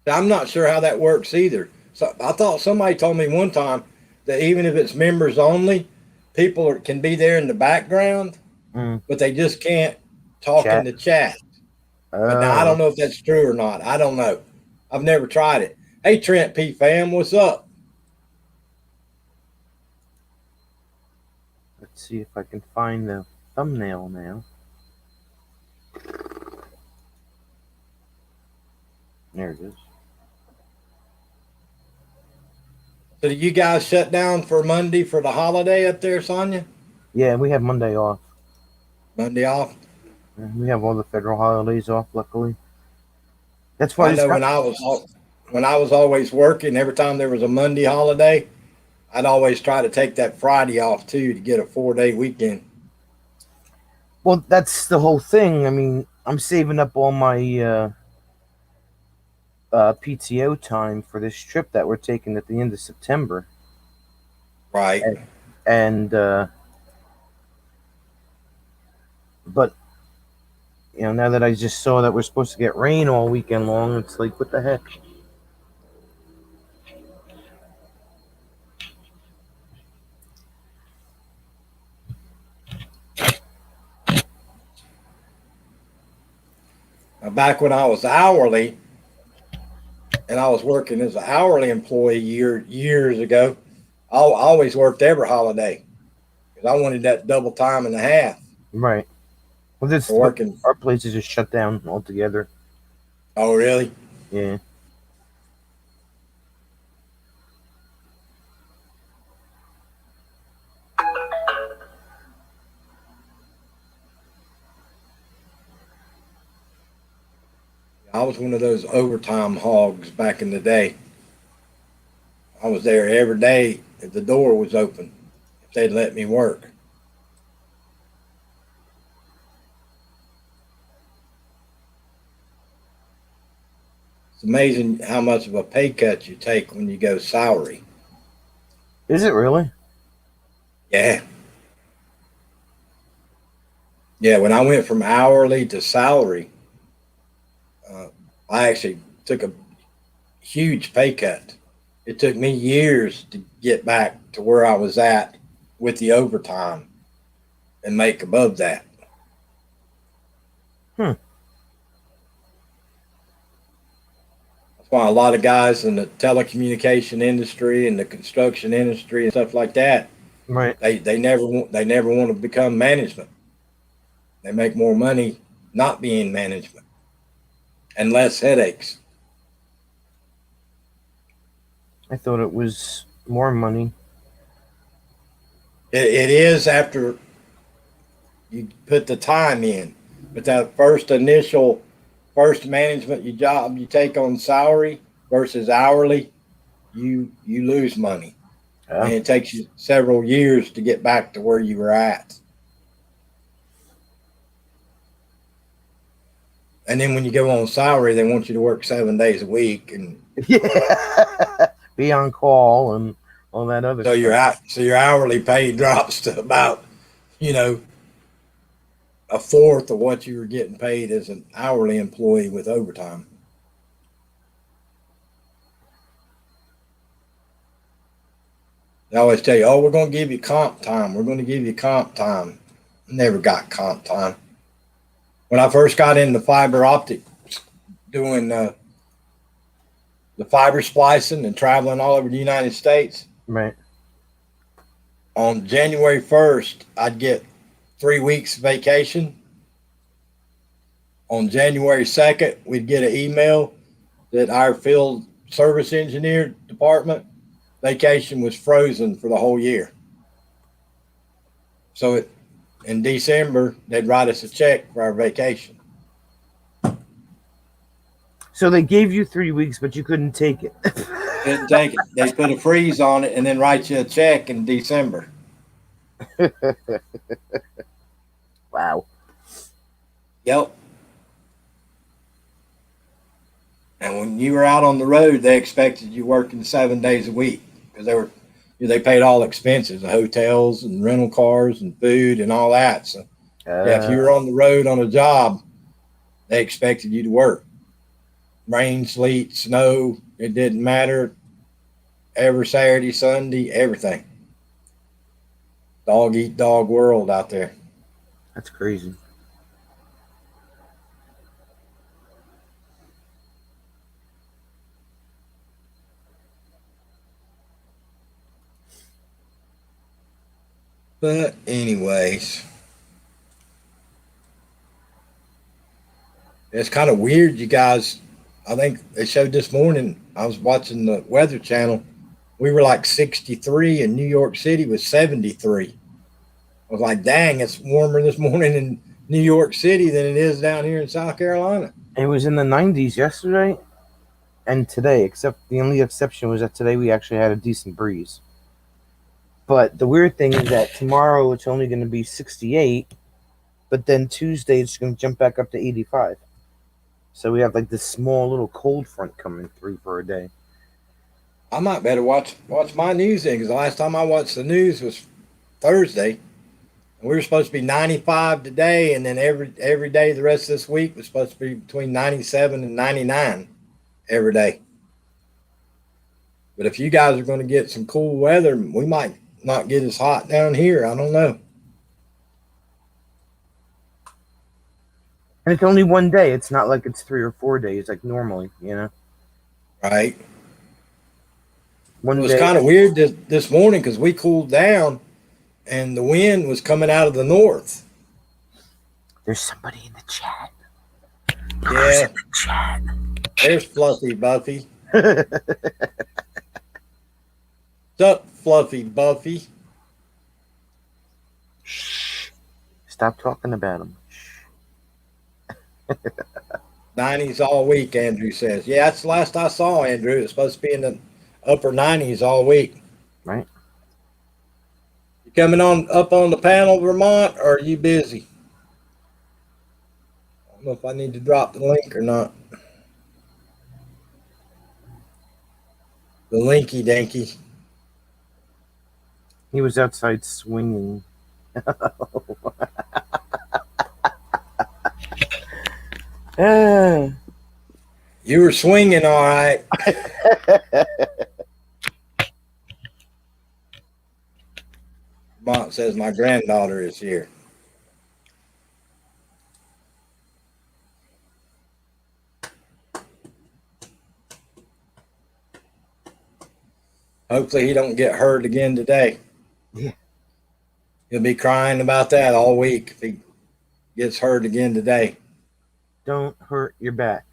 I'm not sure how that works either. So I thought somebody told me one time that even if it's members only, can be there in the background, Mm, but they just can't talk in chat. the chat. But now I Oh, don't know if that's true or not. I don't know. I've never tried it. Hey, Trent P. Fam, what's up? let's see if I can find the thumbnail now. There it is. So do you guys shut down for Monday for the holiday up there, Sonia? Yeah, we have Monday off. Monday off? We have all the federal holidays off, luckily. That's why I know when I was always working, every time there was a Monday holiday, I'd always try to take that Friday off too to get a 4-day weekend. well, that's the whole thing. I mean, I'm saving up all my PTO time for this trip that we're taking at the end of September, Right. and but now that I just saw that we're supposed to get rain all weekend long, it's like, what the heck? Back when I was hourly and I was working as an hourly employee years ago, I always worked every holiday because I wanted that double time and a half Right. Well, this for working. our place is just shut down altogether. Oh, really? Yeah. I was one of those overtime hogs back in the day. I was there every day if the door was open. If they'd let me work. It's amazing how much of a pay cut you take when you go salary. Is it really? Yeah. Yeah, when I went from hourly to salary, I actually took a huge pay cut. It took me years to get back to where I was at with the overtime and make above that. That's why a lot of guys in the telecommunication industry and the construction industry and stuff like that, Right. they never want to become management. They make more money not being management and less headaches. I thought it was more money. It is after you put the time in, but that first management job you take on salary versus hourly, you lose money, and it takes you several years to get back to where you were at. And then when you go on salary, they want you to work 7 days a week, and Yeah. Be on call and all that other so stuff. your hourly pay drops to about, a fourth of what you were getting paid as an hourly employee with overtime. They always tell you, "Oh, we're going to give you comp time. We're going to give you comp time." Never got comp time. When I first got into fiber optic, doing the fiber splicing and traveling all over the United States, Right. on January 1st, I'd get 3 weeks vacation. On January 2nd, we'd get an email that our field service engineer department vacation was frozen for the whole year. So in December, they'd write us a check for our vacation. So they gave you 3 weeks, but you couldn't take it. Didn't take it. They put a freeze on it and then write you a check in December. Wow. Yep. And when you were out on the road, they expected you working 7 days a week because they paid all expenses, the hotels and rental cars and food and all that. So yeah, if you were on the road on a job, they expected you to work. Rain, sleet, snow, it didn't matter. Every Saturday, Sunday, everything. Dog eat dog world out there. That's crazy. But anyways, it's kind of weird, you guys. I think they showed this morning. I was watching the Weather Channel. We were like 63, and New York City was 73. I was like, dang, it's warmer this morning in New York City than it is down here in South Carolina. It was in the 90s yesterday and today, except the only exception was that today we actually had a decent breeze. But the weird thing is that tomorrow it's only going to be 68, but then Tuesday it's going to jump back up to 85. So we have like this small little cold front coming through for a day. I might better watch my news then, because the last time I watched the news was Thursday. And we were supposed to be 95 today, and then every day the rest of this week was supposed to be between 97 and 99 every day. But if you guys are going to get some cool weather, we might not get as hot down here. I don't know. And it's only one day. It's not like it's 3 or 4 days like normally, Right? One It was day. kind of weird this morning because we cooled down and the wind was coming out of the north. There's somebody in the chat. Yeah. In the chat. There's Fluffy Buffy. What's up, Fluffy Buffy? Shh. Stop talking about him. 90s all week, Andrew says. Yeah, that's the last I saw, Andrew. It's supposed to be in the upper 90s all week. Right. You coming on up on the panel, Vermont, or are you busy? I don't know if I need to drop the link or not. The linky dinky. He was outside swinging. Ah. You were swinging all right. Vermont says my granddaughter is here. Hopefully he don't get hurt again today. Yeah. He'll be crying about that all week if he gets hurt again today. Don't hurt your back.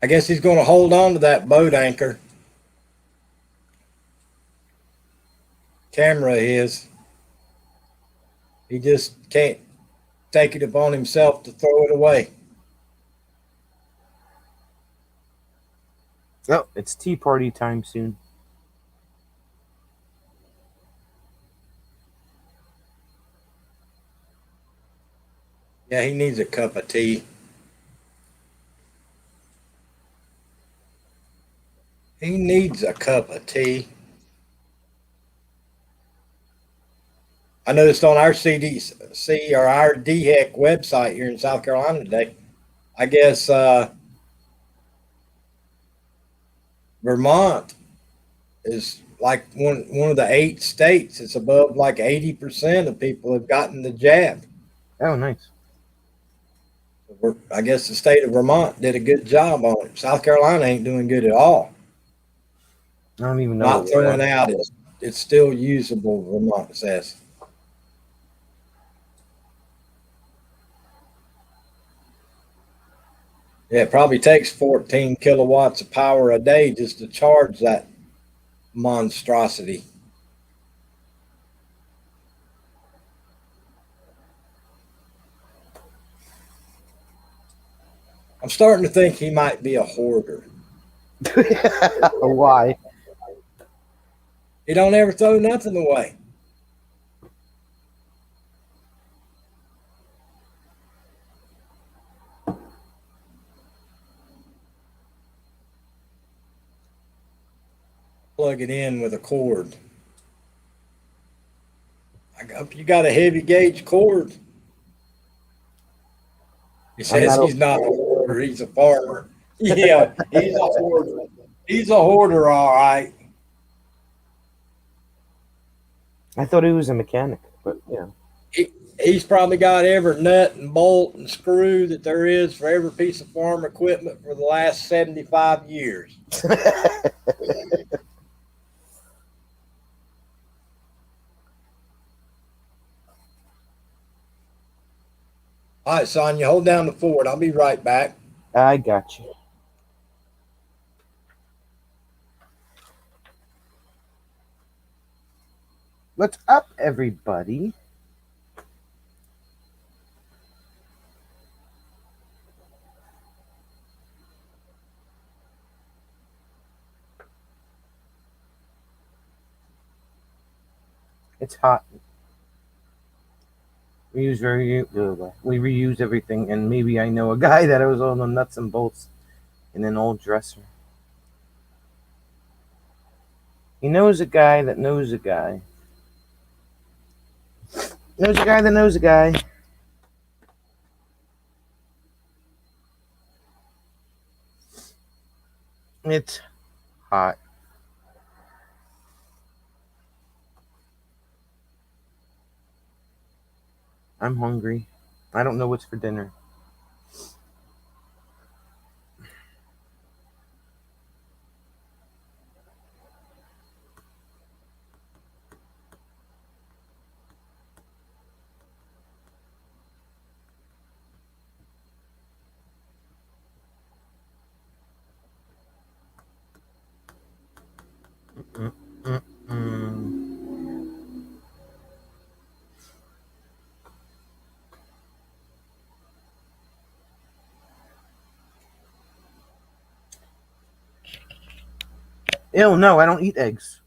I guess he's going to hold on to that boat anchor. Camera is. He just can't take it upon himself to throw it away. Oh, it's tea party time soon. Yeah, he needs a cup of tea. He needs a cup of tea. I noticed on our CDC or our DHEC website here in South Carolina today, I guess Vermont is like one of the 8 states. It's above like 80% of people have gotten the jab. Oh, nice. I guess the state of Vermont did a good job on it. South Carolina ain't doing good at all. I don't even know. Not throwing out. It's still usable, Vermont says. Yeah, it probably takes 14 kilowatts of power a day just to charge that monstrosity. I'm starting to think he might be a hoarder. Why? He don't ever throw nothing away. Plug it in with a cord. You got a heavy gauge cord. He says he's not a hoarder, he's a farmer. Yeah, he's a hoarder. He's a hoarder, all right. I thought he was a mechanic, but yeah. He's probably got every nut and bolt and screw that there is for every piece of farm equipment for the last 75 years. All right, Sonya, hold down the fort. I'll be right back. I got you. What's up, everybody? It's hot. We reuse everything, and maybe I know a guy that was all the nuts and bolts in an old dresser. He knows a guy that knows a guy. Knows a guy that knows a guy. It's hot. I'm hungry. I don't know what's for dinner. Ew, no, I don't eat eggs.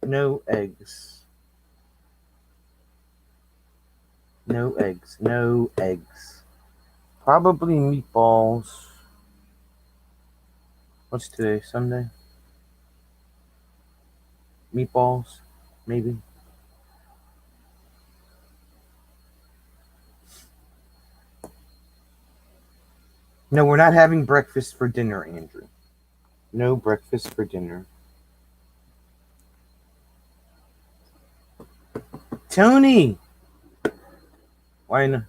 No eggs. No eggs. No eggs. Probably meatballs. What's today? Sunday? Meatballs? Maybe. No, we're not having breakfast for dinner, Andrew. No breakfast for dinner. Tony! Why not?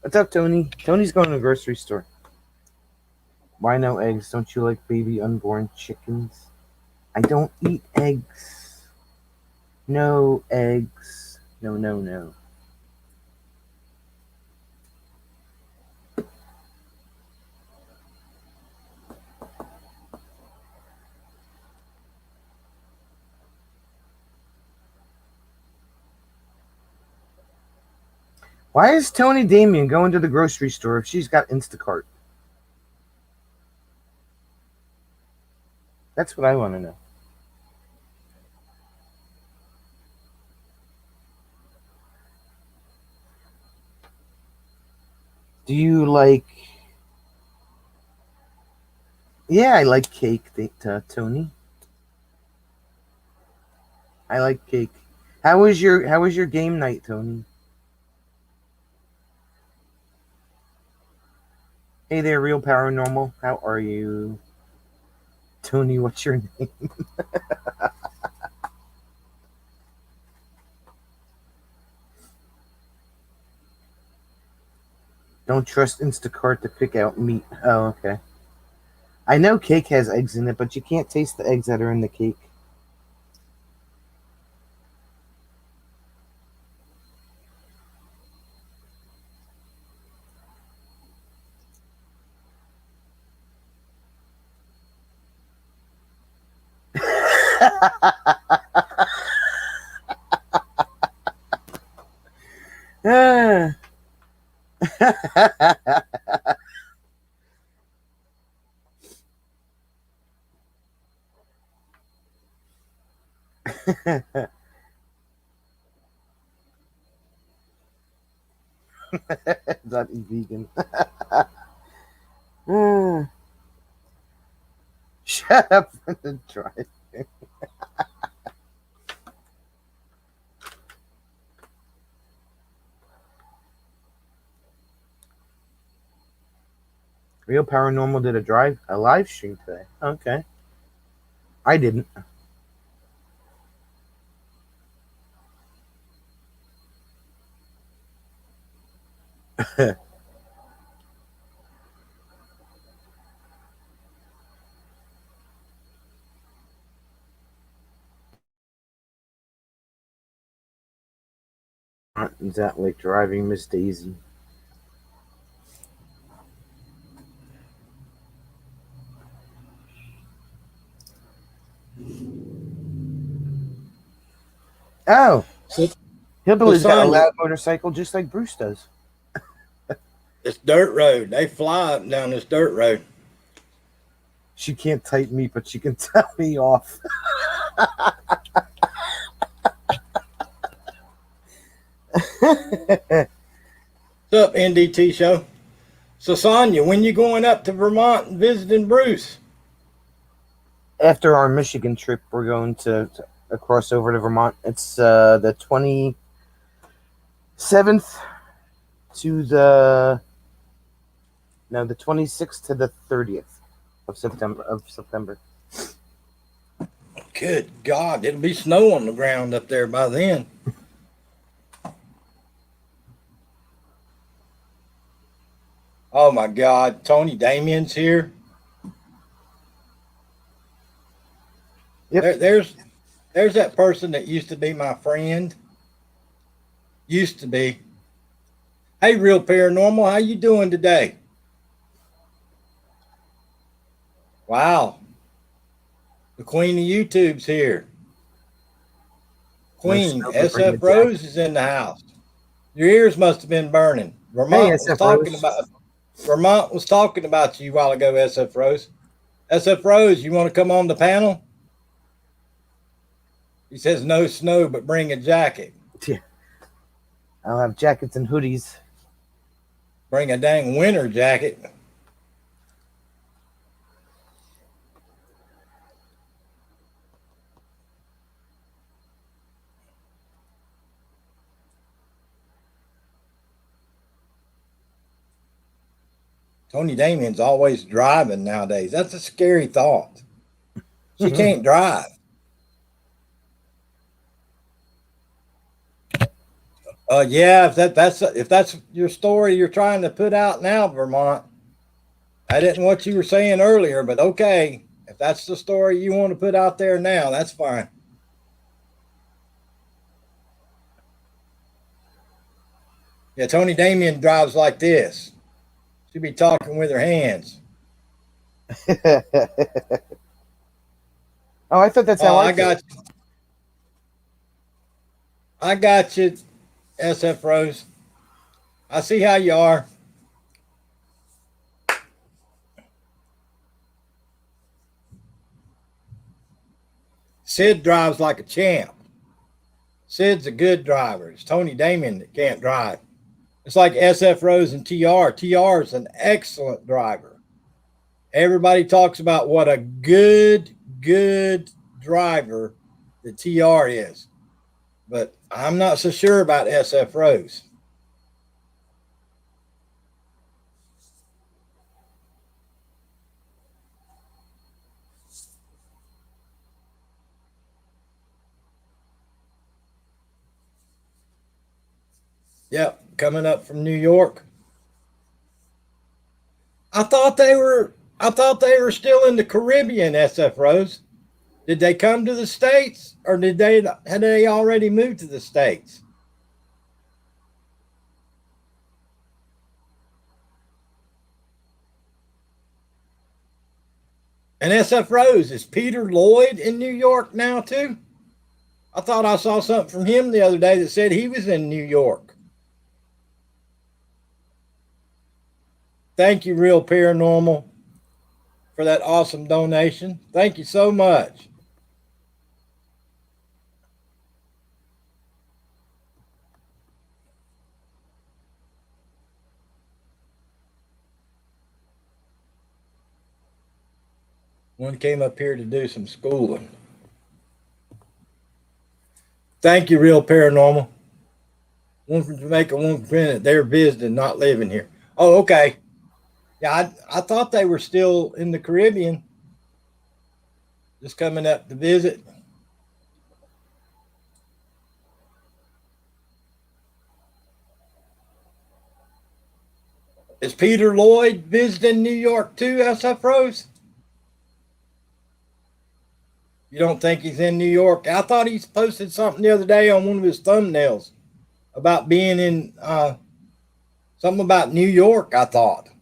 What's up, Tony? Tony's going to the grocery store. Why no eggs? Don't you like baby unborn chickens? I don't eat eggs. No eggs. No, no, no. Why is Tony Damien going to the grocery store if she's got Instacart? That's what I want to know. Do you like... Yeah, I like cake, Tony. I like cake. How was your game night, Tony? Hey there, Real Paranormal. How are you? Tony, what's your name? Don't trust Instacart to pick out meat. Oh, okay. I know cake has eggs in it, but you can't taste the eggs that are in the cake. That is vegan. Shut up for the drive. Real Paranormal did a live stream today. Okay. I didn't. Is that like driving Miss Daisy? Oh, Hillbilly's got a loud motorcycle just like Bruce does. It's dirt road. They fly up and down this dirt road. She can't type me, but she can tell me off. What's up, NDT show? So, Sonia, when you going up to Vermont and visiting Bruce? After our Michigan trip, we're going to cross over to Vermont. It's the 27th to the 26th to the 30th of September. Good God, it'll be snow on the ground up there by then. Oh my God, Tony Damien's here. Yep. There's that person that used to be my friend. Used to be. Hey, Real Paranormal, how you doing today? Wow. The queen of YouTube's here. Queen, SF Rose is in the house. Your ears must have been burning. Vermont was talking about you a while ago, SF Rose. SF Rose, you want to come on the panel? He says no snow, but bring a jacket. I'll have jackets and hoodies. Bring a dang winter jacket. Tony Damien's always driving nowadays. That's a scary thought. She can't drive. Yeah, if that's your story you're trying to put out now, Vermont, that isn't what you were saying earlier, but okay. If that's the story you want to put out there now, that's fine. Yeah, Tony Damien drives like this. She'd be talking with her hands. Oh, I thought that's how I got you. I got you, SF Rose. I see how you are. Sid drives like a champ. Sid's a good driver. It's Tony Damien that can't drive. It's like SF Rose and TR. TR is an excellent driver. Everybody talks about what a good driver the TR is. But I'm not so sure about SF Rose. Yep, coming up from New York. I thought they were still in the Caribbean, SF Rose. Did they come to the States, or had they already moved to the States? And SF Rose, is Peter Lloyd in New York now too? I thought I saw something from him the other day that said he was in New York. Thank you, Real Paranormal, for that awesome donation. Thank you so much. One came up here to do some schooling. Thank you, Real Paranormal. One from Jamaica, one from Trinidad. They're visiting, not living here. Oh, okay. Yeah, I thought they were still in the Caribbean, just coming up to visit. Is Peter Lloyd visiting New York too, SF Rose? You don't think he's in New York? I thought he posted something the other day on one of his thumbnails about being in something about New York, I thought. Of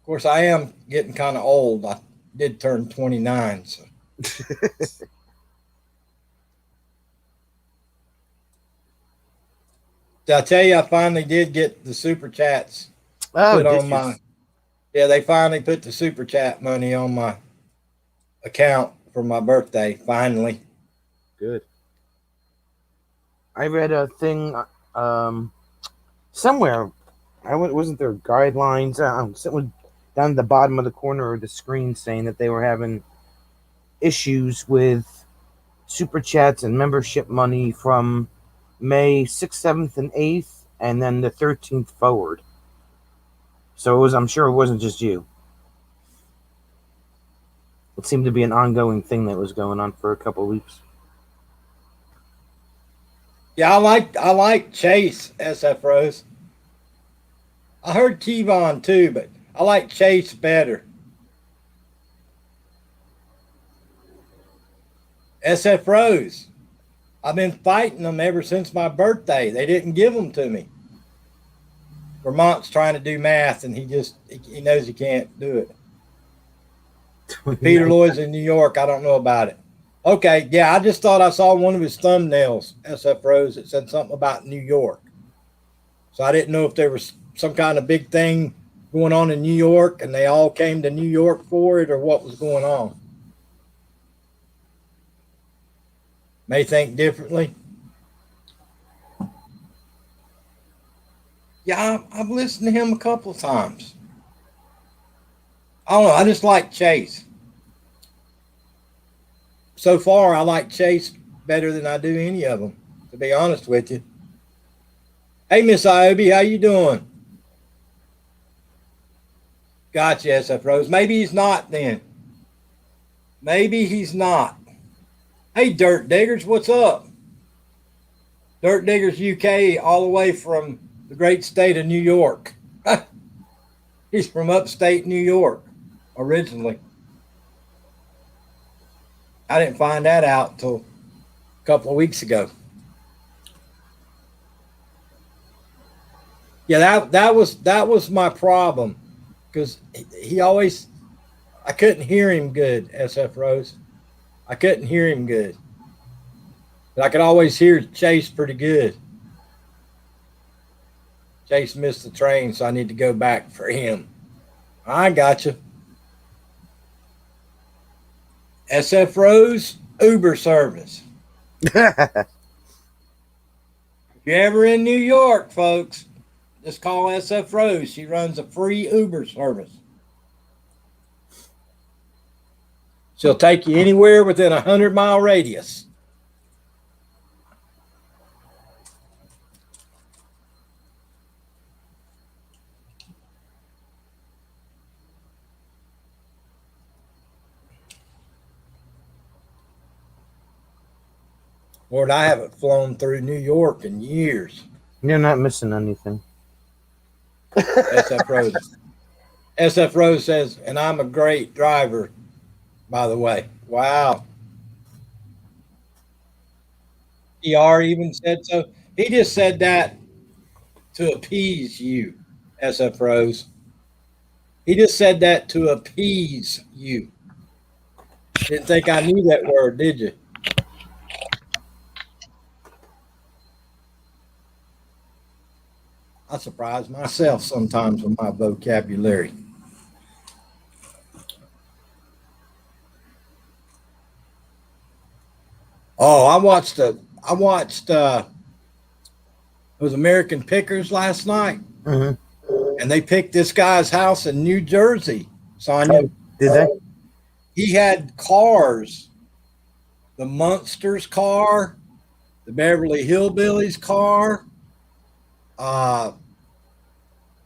course, I am getting kind of old. I did turn 29. So. Did I tell you I finally did get the super chats put on my... Yeah, they finally put the super chat money on my account for my birthday, finally. Good. I read a thing somewhere. Wasn't there guidelines? Someone down at the bottom of the corner of the screen saying that they were having issues with super chats and membership money from May 6th, 7th, and 8th, and then the 13th forward. So I'm sure it wasn't just you. It seemed to be an ongoing thing that was going on for a couple of weeks. Yeah, I like Chase, SF Rose. I heard Kevon too, but I like Chase better. SF Rose, I've been fighting them ever since my birthday. They didn't give them to me. Vermont's trying to do math, and he knows he can't do it. Peter Lloyd's in New York. I don't know about it. Okay, yeah, I just thought I saw one of his thumbnails, SF Rose, that said something about New York. So I didn't know if there was some kind of big thing going on in New York and they all came to New York for it, or what was going on? May think differently. Yeah, I've listened to him a couple of times. I don't know. I just like Chase. So far, I like Chase better than I do any of them, to be honest with you. Hey, Miss Iobi, how you doing? Gotcha, SF Rose. Maybe he's not then. Maybe he's not. Hey, Dirt Diggers, what's up? Dirt Diggers UK, all the way from the great state of New York. He's from upstate New York originally. I didn't find that out until a couple of weeks ago. Yeah, that was my problem, because he always, I couldn't hear him good, SF Rose. I couldn't hear him good. But I could always hear Chase pretty good. Chase missed the train, so I need to go back for him. I got you. SF Rose, Uber service. If you're ever in New York, folks, just call SF Rose. She runs a free Uber service. She'll take you anywhere within a 100-mile radius. Lord, I haven't flown through New York in years. You're not missing anything. SF Rose. SF Rose says, and I'm a great driver, by the way. Wow. ER even said so. He just said that to appease you, SF Rose. He just said that to appease you. Didn't think I knew that word, did you? I surprise myself sometimes with my vocabulary. Oh, I watched it was American Pickers last night. Mm-hmm. And they picked this guy's house in New Jersey, Sonia. Did they? He had cars, the Munsters car, the Beverly Hillbillies car,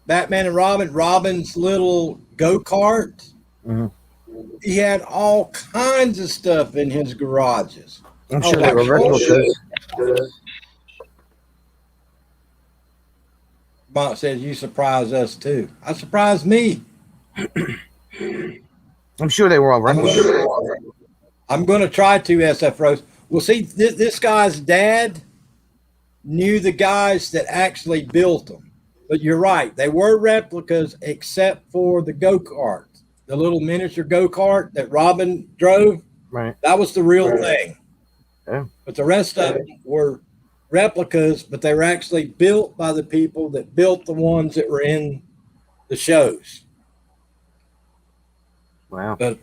Batman and Robin's little go-kart. Mm-hmm. He had all kinds of stuff in his garages. I'm sure they were replicas. Mont says, you surprise us too. I surprised me. I'm sure they were all replicas. I'm going to try to, SF Rose. Well, see, this guy's dad knew the guys that actually built them. But you're right. They were replicas except for the go-kart, the little miniature go-kart that Robin drove. Right. That was the real thing. Yeah. But the rest of them were replicas, but they were actually built by the people that built the ones that were in the shows. Wow. But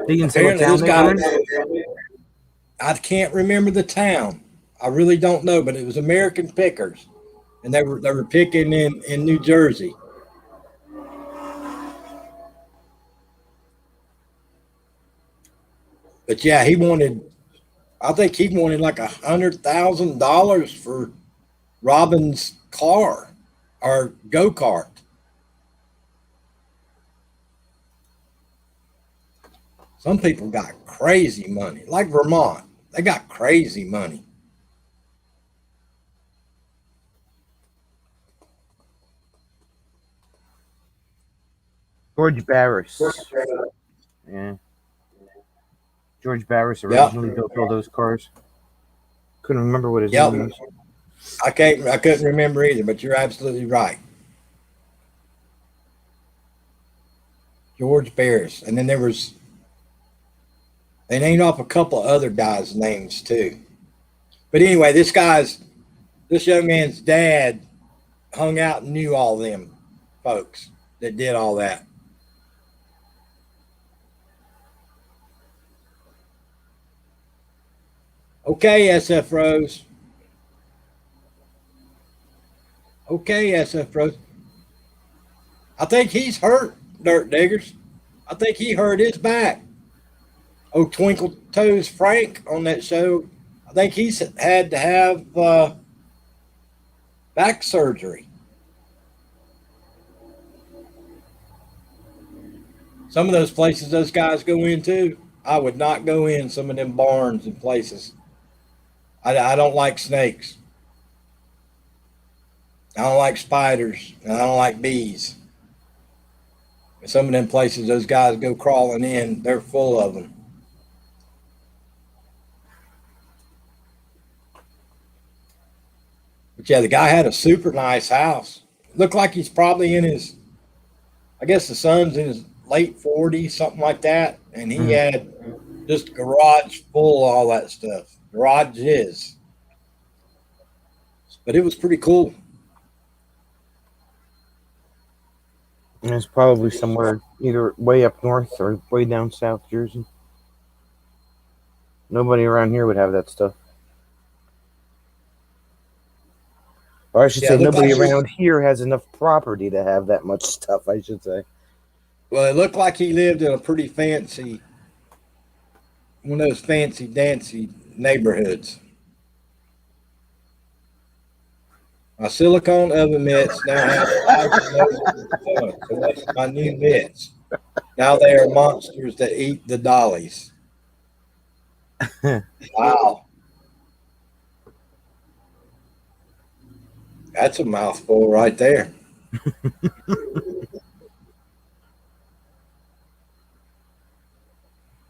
You can say what apparently town this they guy, were in? I can't remember the town. I really don't know, but it was American Pickers, and they were picking in New Jersey. But yeah, I think he wanted like $100,000 for Robin's car or go-kart. Some people got crazy money, like Vermont. They got crazy money. George Barris. Yeah. George Barris originally built all those cars. Couldn't remember what his name was. I couldn't remember either, but you're absolutely right. George Barris. And then they named off a couple of other guys' names too. But anyway, this young man's dad hung out and knew all them folks that did all that. Okay, SF Rose. Okay, SF Rose. I think he's hurt, Dirt Diggers. I think he hurt his back. Oh, Twinkle Toes Frank on that show. I think he's had to have back surgery. Some of those places those guys go into, I would not go in some of them barns and places. I don't like snakes. I don't like spiders. And I don't like bees. And some of them places those guys go crawling in, they're full of them. But yeah, the guy had a super nice house. Looked like he's probably in his, I guess the son's in his late 40s, something like that. And he had just a garage full of all that stuff. Garage is. But it was pretty cool. And it's probably somewhere either way up north or way down south Jersey. Nobody around here would have that stuff. Or I should say nobody around here has enough property to have that much stuff, I should say. Well, it looked like he lived in a pretty fancy, one of those fancy dancy neighborhoods. My silicone oven mitts now have so that's my new mitts. Now they are monsters that eat the dollies. Wow. That's a mouthful right there.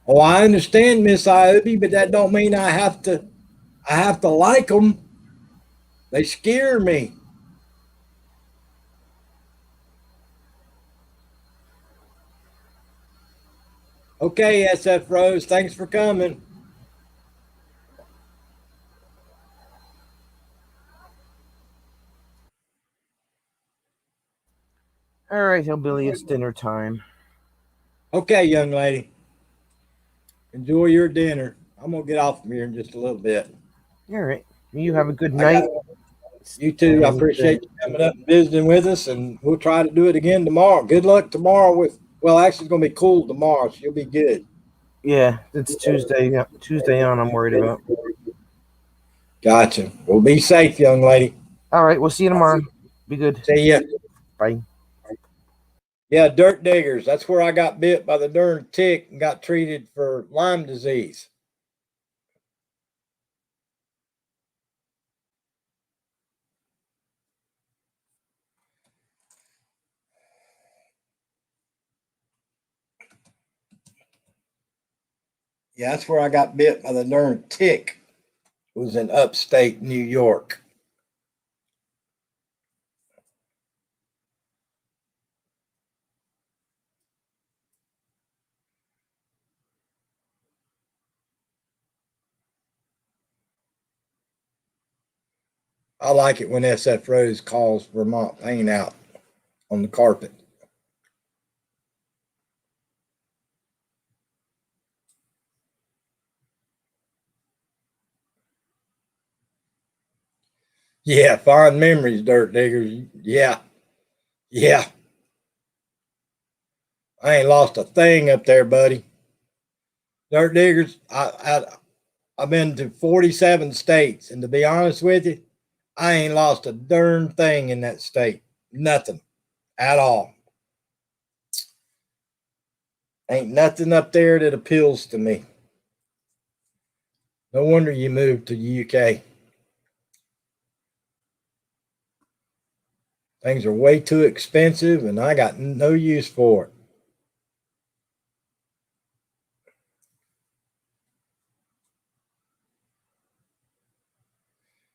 Oh, I understand, Miss Ioby, but that don't mean I have to like them. They scare me. Okay, SF Rose, thanks for coming. All right, Hillbilly, it's dinner time. Okay, young lady. Enjoy your dinner. I'm going to get off from here in just a little bit. All right. You have a good night. You too. I appreciate you coming up and visiting with us, and we'll try to do it again tomorrow. Good luck tomorrow well, actually, it's going to be cool tomorrow, so you'll be good. Yeah, it's Tuesday. Yeah, Tuesday on, I'm worried about. Gotcha. Well, be safe, young lady. All right, we'll see you tomorrow. Be good. See ya. Bye. Yeah, Dirt Diggers. That's where I got bit by the darn tick and got treated for Lyme disease. Yeah, that's where I got bit by the darn tick. It was in upstate New York. I like it when SF Rose calls Vermont paint out on the carpet. Yeah, fond memories, Dirt Diggers. Yeah. Yeah. I ain't lost a thing up there, buddy. Dirt Diggers, I've been to 47 states, and to be honest with you, I ain't lost a darn thing in that state. Nothing at all. Ain't nothing up there that appeals to me. No wonder you moved to the UK. Things are way too expensive, and I got no use for it.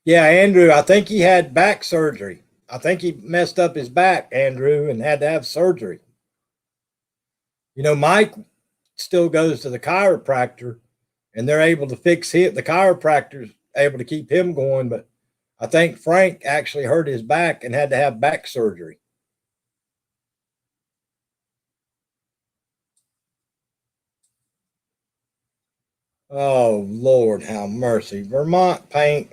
Yeah, Andrew, I think he had back surgery. I think he messed up his back, Andrew, and had to have surgery. You know, Mike still goes to the chiropractor, and they're able to fix him. The chiropractor's able to keep him going, but I think Frank actually hurt his back and had to have back surgery. Oh, Lord, have mercy. Vermont paint.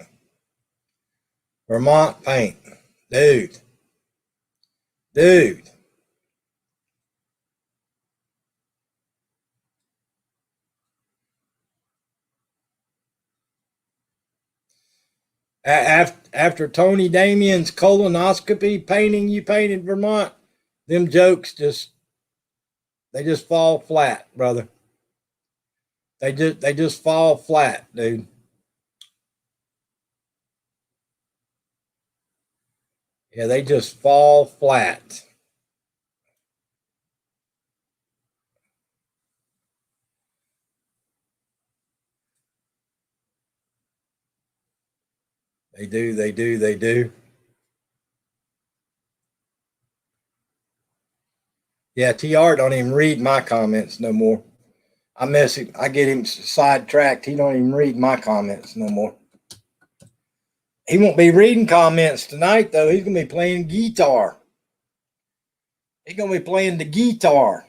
Vermont paint. Dude. Dude. After Tony Damien's colonoscopy painting you painted Vermont, them jokes they just fall flat, brother. They just fall flat, dude. Yeah, they just fall flat. They do. Yeah, TR don't even read my comments no more. I mess him. I get him sidetracked. He don't even read my comments no more. He won't be reading comments tonight, though. He's gonna be playing guitar. He's gonna be playing the guitar.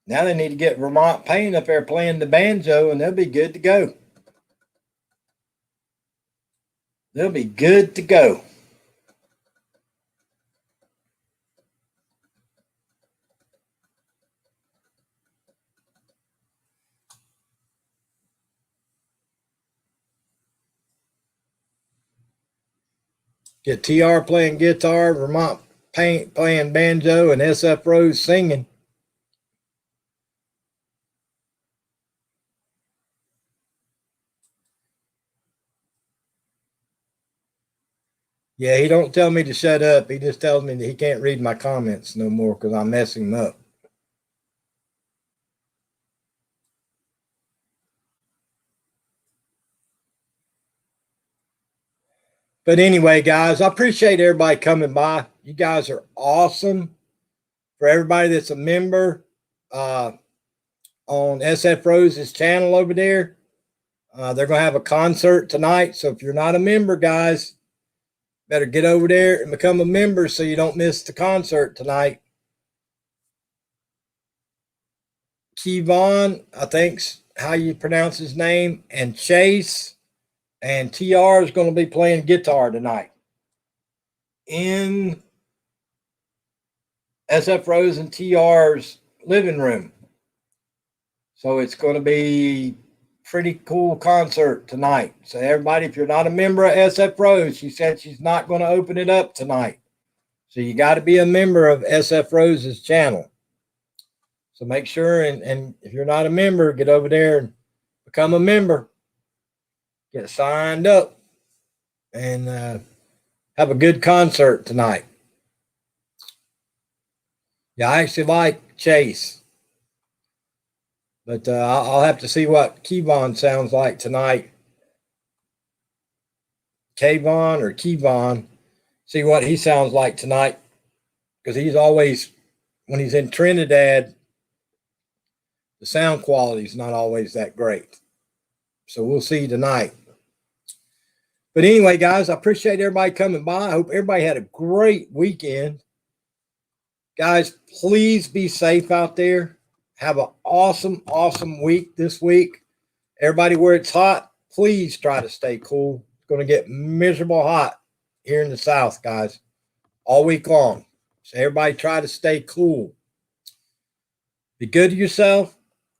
Now they need to get Vermont Paint up there playing the banjo, and they'll be good to go. They'll be good to go. Get TR playing guitar, Vermont Paint playing banjo, and SF Rose singing. Yeah, he don't tell me to shut up. He just tells me that he can't read my comments no more because I'm messing him up. But anyway, guys, I appreciate everybody coming by. You guys are awesome. For everybody that's a member on SF Rose's channel over there, they're going to have a concert tonight. So if you're not a member, guys, better get over there and become a member so you don't miss the concert tonight. Kevon, I think's how you pronounce his name, and Chase and TR is going to be playing guitar tonight in SF Rose and TR's living room. So it's going to be pretty cool concert tonight. So everybody, if you're not a member of SF Rose, she said she's not going to open it up tonight. So you got to be a member of SF Rose's channel. So make sure, and if you're not a member, get over there and become a member. Get signed up and have a good concert tonight. Yeah, I actually like Chase. But I'll have to see what Kevon sounds like tonight. Kevon or Kevon. See what he sounds like tonight. Because he's always, when he's in Trinidad, the sound quality is not always that great. So we'll see tonight. But anyway, guys, I appreciate everybody coming by. I hope everybody had a great weekend. Guys, please be safe out there. Have an awesome, awesome week this week. Everybody, where it's hot, please try to stay cool. It's going to get miserable hot here in the South, guys, all week long. So everybody try to stay cool. Be good to yourself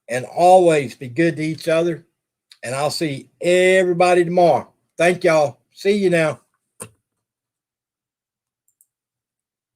and always be good to each other. And I'll see everybody tomorrow. Thank y'all. See you now.